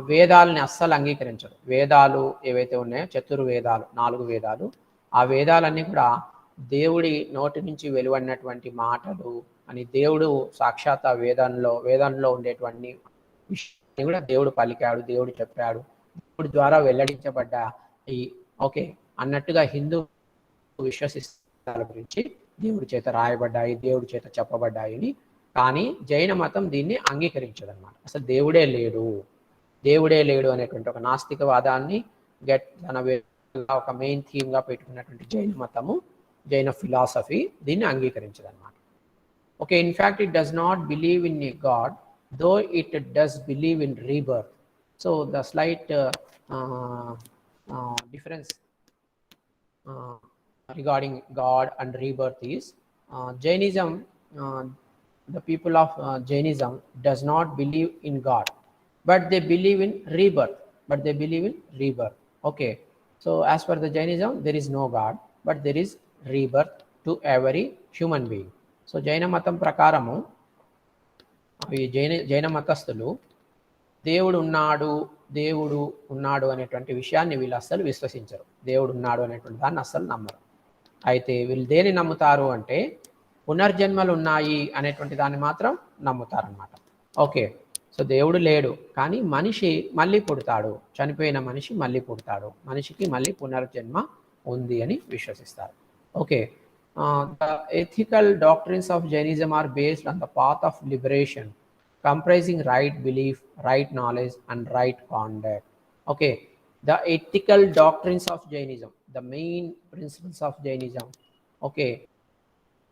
[SPEAKER 1] వేదాలని అస్సలు అంగీకరించరు. వేదాలు ఏవైతే ఉన్నాయో చతుర్వేదాలు, 4 వేదాలు, ఆ వేదాలన్నీ కూడా దేవుడి నోటి నుంచి వెలువడినటువంటి మాటలు అని, దేవుడు సాక్షాత్ వేదంలో ఉండేటువంటి విషయాన్ని కూడా దేవుడు పలికాడు, దేవుడు చెప్పాడు, దేవుడి ద్వారా వెల్లడించబడ్డ ఈ ఓకే అన్నట్టుగా హిందూ విశ్వసిస్తాల గురించి దేవుడి చేత రాయబడ్డాయి, దేవుడి చేత చెప్పబడ్డాయని. కానీ జైన మతం దీన్ని అంగీకరించదన్నమాట. అసలు దేవుడే లేడు అనేటువంటి ఒక నాస్తికవాదాన్ని తన ఒక మెయిన్ థీమ్గా పెట్టుకున్నటువంటి జైన మతము, జైన ఫిలాసఫీ దీన్ని అంగీకరించదన్నమాట. Okay, in fact it does not believe in a god, though it does believe in rebirth. So the slight difference regarding God and rebirth is Jainism, the people of Jainism does not believe in God, but they believe in rebirth. Okay, so as per the Jainism, there is no God, but there is rebirth to every human being. So Jaina matam prakaramu ఈ జైన మతస్థులు దేవుడు ఉన్నాడు అనేటువంటి విషయాన్ని వీళ్ళు అస్సలు విశ్వసించరు. దేవుడు ఉన్నాడు అనేటువంటి దాన్ని అస్సలు నమ్మరు. అయితే వీళ్ళు దేని నమ్ముతారు అంటే పునర్జన్మలు ఉన్నాయి అనేటువంటి దాన్ని మాత్రం నమ్ముతారనమాట. ఓకే, సో దేవుడు లేడు, కానీ మనిషి మళ్ళీ పుడతాడు, చనిపోయిన మనిషి మళ్ళీ పుడతాడు, మనిషికి మళ్ళీ పునర్జన్మ ఉంది అని విశ్వసిస్తారు. Okay, the ethical doctrines of Jainism are based on the path of liberation, comprising right belief, right knowledge, and right conduct. Okay, the ethical doctrines of Jainism, the main principles of Jainism. Okay,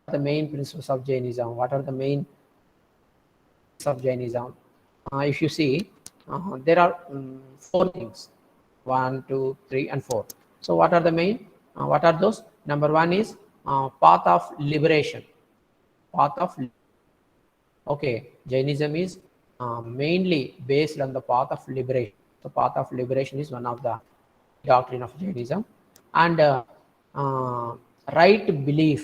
[SPEAKER 1] the main principles of Jainism. What are the main of Jainism? If you see, there are 4 things: 1, 2, 3, and 4. So what are the main? What are those? Number 1 is path of liberation. Okay, Jainism is mainly based on the path of liberation. So path of liberation is one of the doctrine of Jainism. And right belief,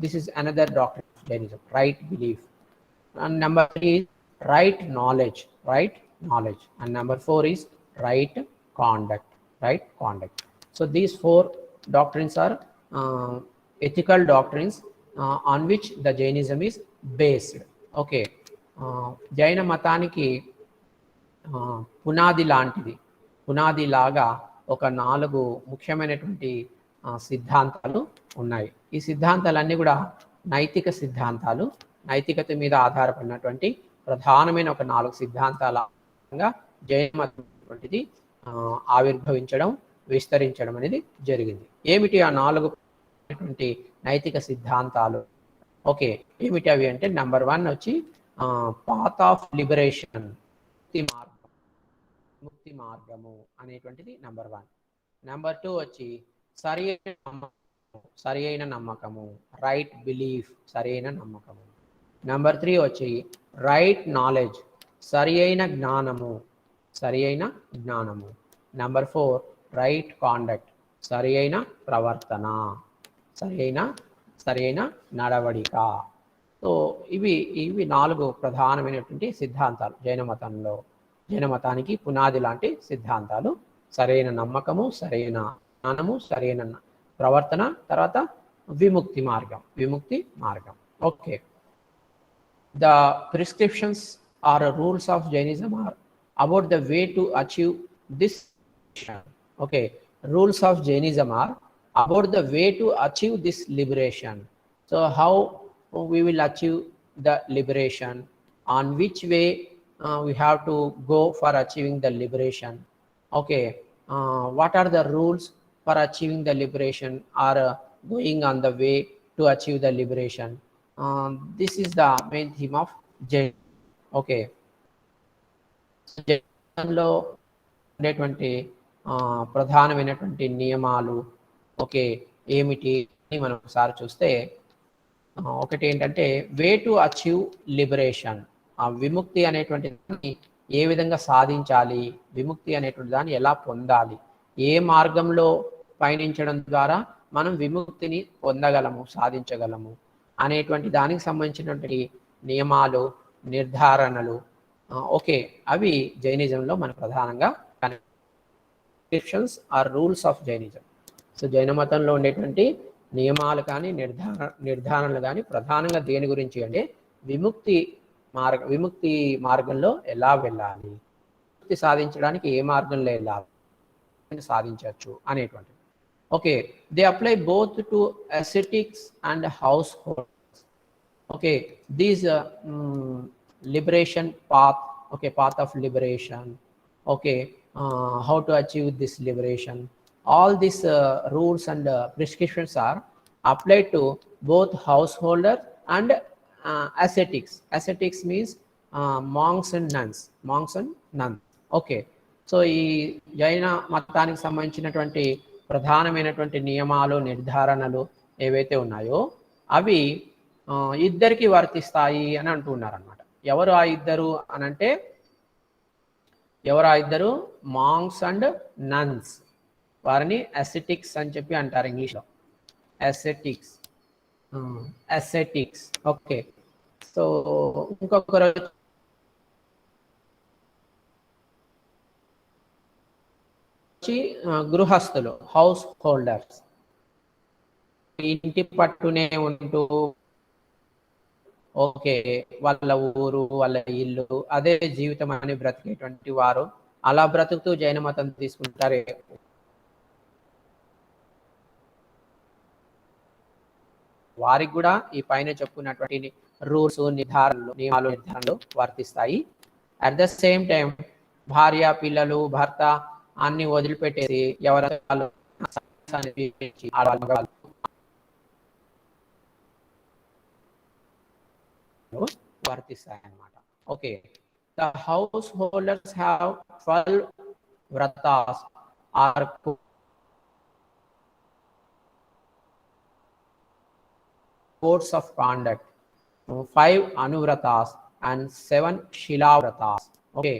[SPEAKER 1] this is another doctrine of Jainism, right belief. And number 3 is right knowledge. And number 4 is right conduct. So these 4 doctrines are ethical doctrines on which the Jainism is based. Okay, జైన మతానికి పునాది లాగా ఒక 4 ముఖ్యమైనటువంటి సిద్ధాంతాలు ఉన్నాయి. ఈ సిద్ధాంతాలన్నీ కూడా నైతిక సిద్ధాంతాలు, నైతికత మీద ఆధారపడినటువంటి ప్రధానమైన ఒక 4 సిద్ధాంతాలుగా జైన మతం ఆవిర్భవించడం, విస్తరించడం అనేది జరిగింది. ఏమిటి ఆ 4 నైతిక సిద్ధాంతాలు? ఓకే, ఏమిటి అవి అంటే నెంబర్ 1 వచ్చి పాత్ ఆఫ్ లిబరేషన్, ముక్తి మార్గము అనేటువంటిది నెంబర్ 1. నెంబర్ 2 వచ్చి సరి అయిన నమ్మకము, రైట్ బిలీఫ్, సరి అయిన నమ్మకము. నెంబర్ 3 వచ్చి రైట్ నాలెడ్జ్, సరి అయిన జ్ఞానము. నెంబర్ 4 రైట్ కాండక్ట్, సరి అయిన ప్రవర్తన, సరి అయిన నడవడిక. సో ఇవి 4 ప్రధానమైనటువంటి సిద్ధాంతాలు జైన మతంలో. జైన మతానికి పునాది లాంటి సిద్ధాంతాలు. సరైన నమ్మకము, సరైన జ్ఞానము, సరైన ప్రవర్తన, తర్వాత విముక్తి మార్గం. Okay. The prescriptions or rules of Jainism are about the way to achieve this. Okay, rules of Jainism are about the way to achieve this liberation. So how we will achieve the liberation, on which way we have to go for achieving the liberation. Okay, what are the rules for achieving the liberation or going on the way to achieve the liberation? This is the main theme of Jain. Okay, జైనంలో ఉండేటువంటి ప్రధానమైనటువంటి నియమాలు ఓకే ఏమిటి అని మనం ఒకసారి చూస్తే, ఒకటి ఏంటంటే వే టు అచీవ్ లిబరేషన్. విముక్తి అనేటువంటి దాన్ని ఏ విధంగా సాధించాలి, విముక్తి అనేటువంటి దాన్ని ఎలా పొందాలి, ఏ మార్గంలో పయనించడం ద్వారా మనం విముక్తిని పొందగలము, సాధించగలము అనేటువంటి దానికి సంబంధించినటువంటి నియమాలు, నిర్ధారణలు ఓకే అవి జైనిజంలో మన ప్రధానంగా conscriptions or rules of Jainism. So జైన మతంలో ఉండేటువంటి నియమాలు కానీ నిర్ధారణలు కానీ ప్రధానంగా దేని గురించి అంటే విముక్తి మార్గంలో ఎలా వెళ్ళాలి, విముక్తి సాధించడానికి ఏ మార్గంలో వెళ్ళాలి, సాధించవచ్చు అనేటువంటిది. Okay, they apply both to ascetics and householders. Okay, these liberation path, okay, path of liberation, okay, how to achieve this liberation, all these rules and prescriptions are applied to both householder and ascetics. Ascetics means monks and nuns. Okay, so ఈ జైన మతానికి సంబంధించినటువంటి ప్రధానమైనటువంటి నియమాలు, నిర్ధారణలు ఏవైతే ఉన్నాయో అవి ఇద్దరికి వర్తిస్తాయి అని అంటున్నారు అన్నమాట. ఎవరు ఆ ఇద్దరు అనంటే, ఎవరు ఆ ఇద్దరు? Monks and nuns. వారిని అసెటిక్స్ అని చెప్పి అంటారు ఇంగ్లీష్లో. అసెటిక్స్. ఓకే, సో ఇంకొకరు వచ్చి గృహస్థులు, హౌస్ హోల్డర్స్. ఇంటి పట్టునే ఉంటూ ఓకే వాళ్ళ ఊరు, వాళ్ళ ఇల్లు, అదే జీవితం అని బ్రతికేటువంటి వారు, అలా బ్రతుకుతూ జైన మతం తీసుకుంటారు. వారికి కూడా ఈ పైన చెప్పుకున్నటువంటి రూల్స్, నియమాలు వర్తిస్తాయి. అట్ ద సేమ్ టైం భార్య, పిల్లలు, భర్త అన్ని వదిలిపెట్టేసి ఎవరు వర్తిస్తాయి అన్నమాట. Okay, the householders have 12 vratas or codes of conduct, 5 anuvratas and 7 shilavratas. Okay,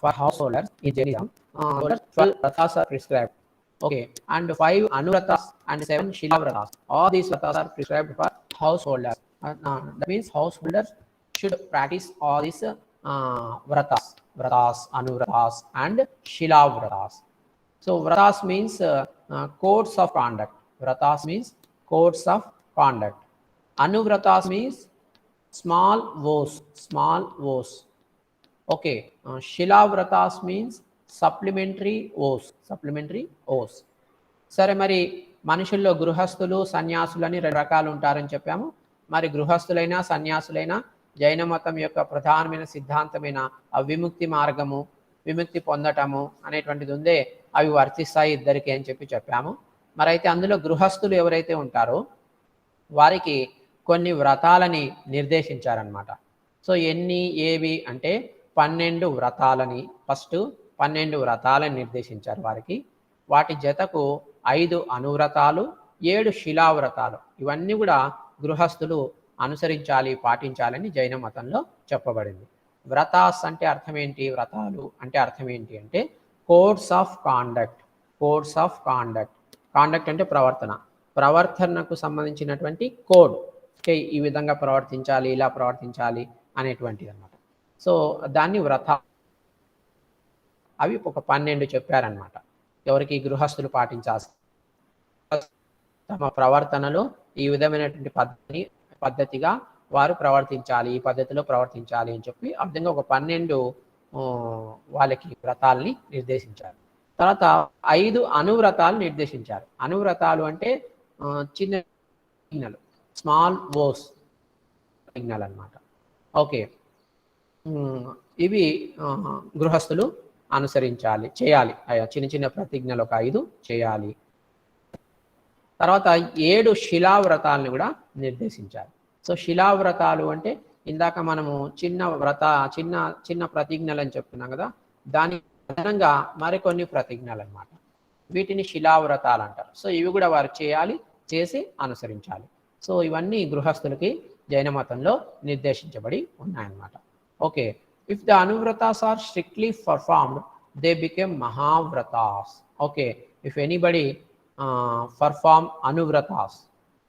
[SPEAKER 1] for householders in Jainism, 12 vratas are prescribed. Okay, and 5 anuvratas and 7 shilavratas. All these vratas are prescribed for householders. That means householders should practice all these vratas, anuvratas and shilavratas. So vratas means codes of conduct. Vratas means codes of conduct. Anuvratas means small vows. Okay, shilavratas means supplementary vows. సరే, మరి మనుషుల్లో గృహస్థులు, సన్యాసులని 2 రకాలు ఉంటారని చెప్పాము. మరి గృహస్థులైనా సన్యాసులైనా జైన మతం యొక్క ప్రధానమైన సిద్ధాంతమైన విముక్తి మార్గము, విముక్తి పొందటము అనేటువంటిది ఉందే, అవి వర్తిస్తాయి ఇద్దరికి అని చెప్పాము. మరి అయితే అందులో గృహస్థులు ఎవరైతే ఉంటారో వారికి కొన్ని వ్రతాలని నిర్దేశించారనమాట. సో ఏవి అంటే 12 వ్రతాలని, ఫస్ట్ 12 వ్రతాలని నిర్దేశించారు వారికి. వాటి జతకు 5 అనువ్రతాలు, 7 శిలావ్రతాలు, ఇవన్నీ కూడా గృహస్థులు అనుసరించాలి, పాటించాలని జైన మతంలో చెప్పబడింది. వ్రతాస్ అంటే అర్థం ఏంటి, వ్రతాలు అంటే అర్థం ఏంటి అంటే కోడ్స్ ఆఫ్ కాండక్ట్. కాండక్ట్ అంటే ప్రవర్తనకు సంబంధించినటువంటి కోడ్. ఓకే, ఈ విధంగా ప్రవర్తించాలి, ఇలా ప్రవర్తించాలి అనేటువంటిది అన్నమాట. సో దాన్ని వ్రత అవి ఒక 12 చెప్పారనమాట. ఎవరికి? గృహస్థులు పాటించాల్సి తమ ప్రవర్తనలో ఈ విధమైనటువంటి పద్ధతిగా వారు ప్రవర్తించాలి, ఈ పద్ధతిలో ప్రవర్తించాలి అని చెప్పి ఆ విధంగా ఒక 12 వాళ్ళకి వ్రతాల్ని నిర్దేశించారు. తర్వాత 5 అనువ్రతాలు నిర్దేశించారు. అనువ్రతాలు అంటే చిన్న సిగ్నల్, స్మాల్ వోస్ సిగ్నల్ అనమాట. ఓకే, ఇవి గృహస్థులు అనుసరించాలి, చేయాలి. చిన్న చిన్న ప్రతిజ్ఞలు ఒక 5 చేయాలి. తర్వాత 7 శిలావ్రతాలను కూడా నిర్దేశించారు. సో శిలావ్రతాలు అంటే ఇందాక మనము చిన్న ప్రతిజ్ఞలు అని చెప్తున్నాం కదా, దాని అదనంగా మరికొన్ని ప్రతిజ్ఞలు అనమాట. వీటిని శిలావ్రతాలు అంటారు. సో ఇవి కూడా వారు చేయాలి, చేసి అనుసరించాలి. సో ఇవన్నీ గృహస్థులకి జైన మతంలో నిర్దేశించబడి ఉన్నాయన్నమాట. Okay, if the anuvratas are strictly performed they became mahavratas. Okay, if anybody perform anuvratas,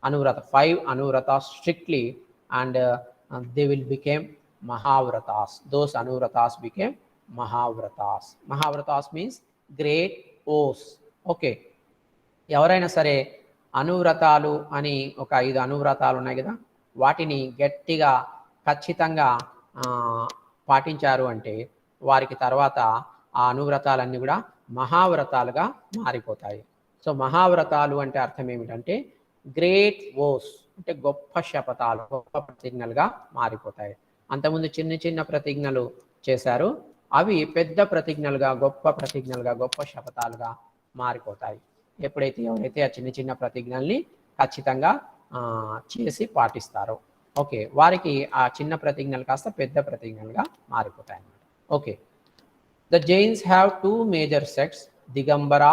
[SPEAKER 1] 5 anuvratas strictly, and they will become mahavratas. Those anuvratas became mahavratas. Mahavratas means great oaths. Okay, ఎవరైనా సరే అనువ్రతాలు అని ఒక 5 అనువ్రతాలు ఉన్నాయి కదా, వాటిని గట్టిగా ఖచ్చితంగా పాటించారు అంటే వారికి తర్వాత ఆ అనువ్రతాలన్నీ కూడా మహావ్రతాలుగా మారిపోతాయి. సో మహావ్రతాలు అంటే అర్థం ఏమిటంటే గ్రేట్ ఓస్, అంటే గొప్ప శపథాలు, గొప్ప ప్రతిజ్ఞలుగా మారిపోతాయి. అంతకుముందు చిన్న చిన్న ప్రతిజ్ఞలు చేశారు, అవి పెద్ద ప్రతిజ్ఞలుగా, గొప్ప ప్రతిజ్ఞలుగా, గొప్ప శపథాలుగా మారిపోతాయి. ఎవరైతే ఆ చిన్న చిన్న ప్రతిజ్ఞల్ని ఖచ్చితంగా చేసి పాటిస్తారో ఓకే, వారికి ఆ చిన్న ప్రతిజ్ఞలు కాస్త పెద్ద ప్రతిజ్ఞలుగా మారిపోతాయి అన్నమాట. Okay, the Jains have 2 major sects, Digambara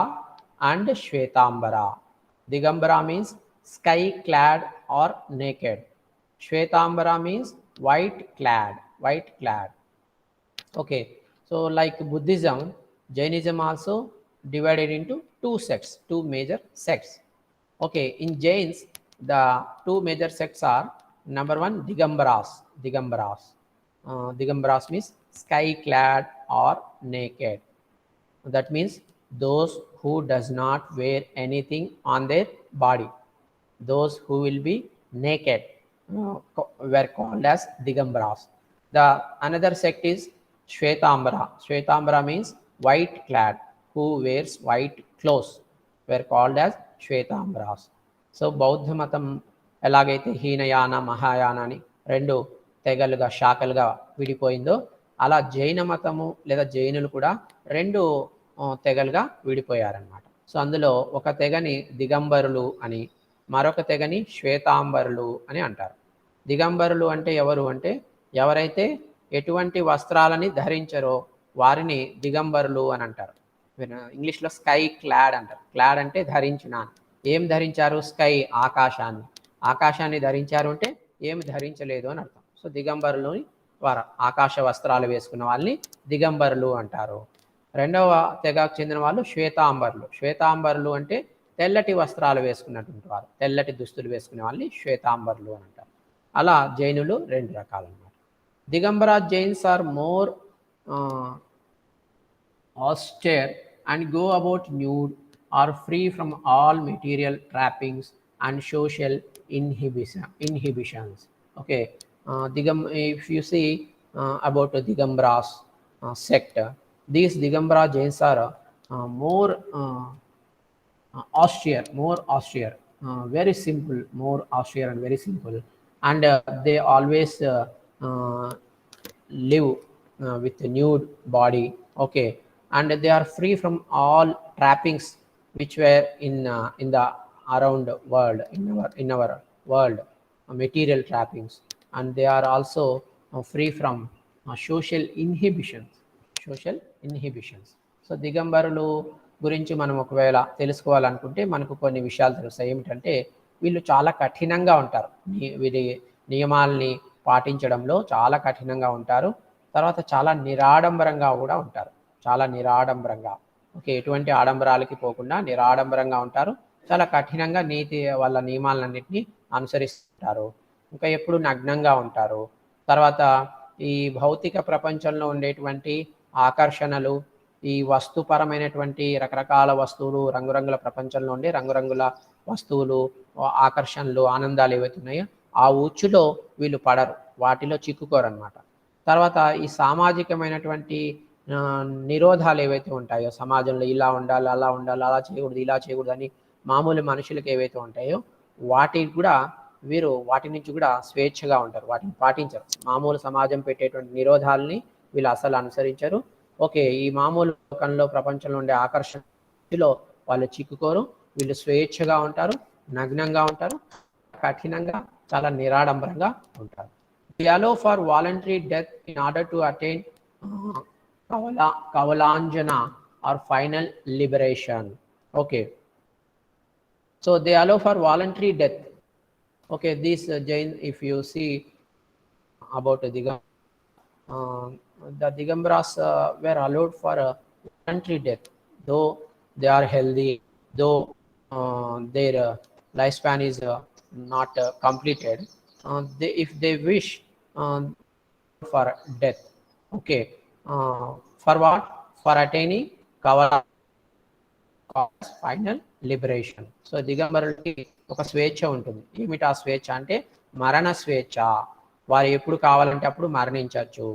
[SPEAKER 1] and Shvetambara. Digambara means sky clad or naked. Shvetambara means white clad. Okay, so like Buddhism, Jainism also divided into 2 sects, 2 major sects. Okay, in Jains the 2 major sects are, number 1 Digambaras. Digambaras means sky clad or naked. That means those who does not wear anything on their body, those who will be naked were called as Digambaras. The another sect is Shvetambara. Shvetambara means white clad, who wears white clothes, were called as Shvetambaras. So బౌద్ధ మతం ఎలాగైతే హీనయాన మహాయాన అని 2 తెగలుగా శాఖలుగా విడిపోయిందో, అలా జైన మతము లేదా జైనులు కూడా 2 తెగలుగా విడిపోయారన్నమాట. సో అందులో ఒక తెగని దిగంబరులు అని, మరొక తెగని శ్వేతాంబరులు అని అంటారు. దిగంబరులు అంటే ఎవరు అంటే ఎవరైతే ఎటువంటి వస్త్రాలని ధరించరో వారిని దిగంబరులు అని అంటారు. ఇంగ్లీష్లో స్కై క్లాడ్ అంటారు. క్లాడ్ అంటే ధరించిన. ఏం ధరించారు? స్కై, ఆకాశాన్ని ధరించారు అంటే ఏమి ధరించలేదు అని అర్థం. సో దిగంబరులని వారు ఆకాశ వస్త్రాలు వేసుకున్న వాళ్ళని దిగంబరులు అంటారు. రెండవ తెగకు చెందిన వాళ్ళు శ్వేతాంబరులు అంటే తెల్లటి వస్త్రాలు వేసుకున్నటువంటి వారు, తెల్లటి దుస్తులు వేసుకునే వాళ్ళని శ్వేతాంబరులు అని అంటారు. అలా జైనులు 2 రకాలు అన్నమాట. Digambara Jains are more austere and go about nude, are free from all material trappings and social inhibitions. Okay, if you see about the Digambaras sect, these Digambara Jains are more austere, very simple, more austere and very simple, and they always live with a nude body. Okay, and they are free from all trappings which were in the around world, in our world, material trappings, and they are also free from social inhibitions. So దిగంబరులు గురించి మనం ఒకవేళ తెలుసుకోవాలనుకుంటే మనకు కొన్ని విషయాలు తెలుస్తాయి. ఏమిటంటే వీళ్ళు చాలా కఠినంగా ఉంటారు, వీరి నియమాల్ని పాటించడంలో చాలా కఠినంగా ఉంటారు. తర్వాత చాలా నిరాడంబరంగా కూడా ఉంటారు, చాలా నిరాడంబరంగా. ఓకే, ఎటువంటి ఆడంబరాలకి పోకుండా నిరాడంబరంగా ఉంటారు, చాలా కఠినంగా నీతి వాళ్ళ నియమాలన్నింటినీ అనుసరిస్తారు. ఇంకా ఎప్పుడు నగ్నంగా ఉంటారు. తర్వాత ఈ భౌతిక ప్రపంచంలో ఉండేటువంటి ఆకర్షణలు, ఈ వస్తుపరమైనటువంటి రకరకాల వస్తువులు, రంగురంగుల ప్రపంచంలో ఉండే రంగురంగుల వస్తువులు, ఆకర్షణలు, ఆనందాలు ఏవైతే ఉన్నాయో ఆ ఉచ్చులో వీళ్ళు పడరు, వాటిలో చిక్కుకోరనమాట. తర్వాత ఈ సామాజికమైనటువంటి నిరోధాలు ఏవైతే ఉంటాయో సమాజంలో, ఇలా ఉండాలి, అలా ఉండాలి, అలా చేయకూడదు, ఇలా చేయకూడదు అని మామూలు మనుషులకు ఏవైతే ఉంటాయో వాటికి కూడా వీరు వాటి నుంచి కూడా స్వేచ్ఛగా ఉంటారు, వాటిని పాటించరు. మామూలు సమాజం పెట్టేటువంటి నిరోధాలని వీళ్ళు అసలు అనుసరించరు. ఓకే, ఈ మామూలు లోకంలో ప్రపంచంలో ఉండే ఆకర్షణలో వాళ్ళు చిక్కుకోరు, వీళ్ళు స్వేచ్ఛగా ఉంటారు, నగ్నంగా ఉంటారు, కఠినంగా, చాలా నిరాడంబరంగా ఉంటారు. They allow for voluntary death in order to attain Kavalanjana or final liberation. Okay. So they allow for voluntary death. Okay, this Jain, if you see about the Digambaras were allowed for voluntary death, though they are healthy, though their lifespan is not completed. If they wish for death, okay, for what? For attaining Kavala final liberation. So దిగంబరులకి ఒక స్వేచ్ఛ ఉంటుంది. ఏమిటి ఆ స్వేచ్ఛ అంటే మరణ స్వేచ్ఛ. వారు ఎప్పుడు కావాలంటే అప్పుడు మరణించవచ్చు.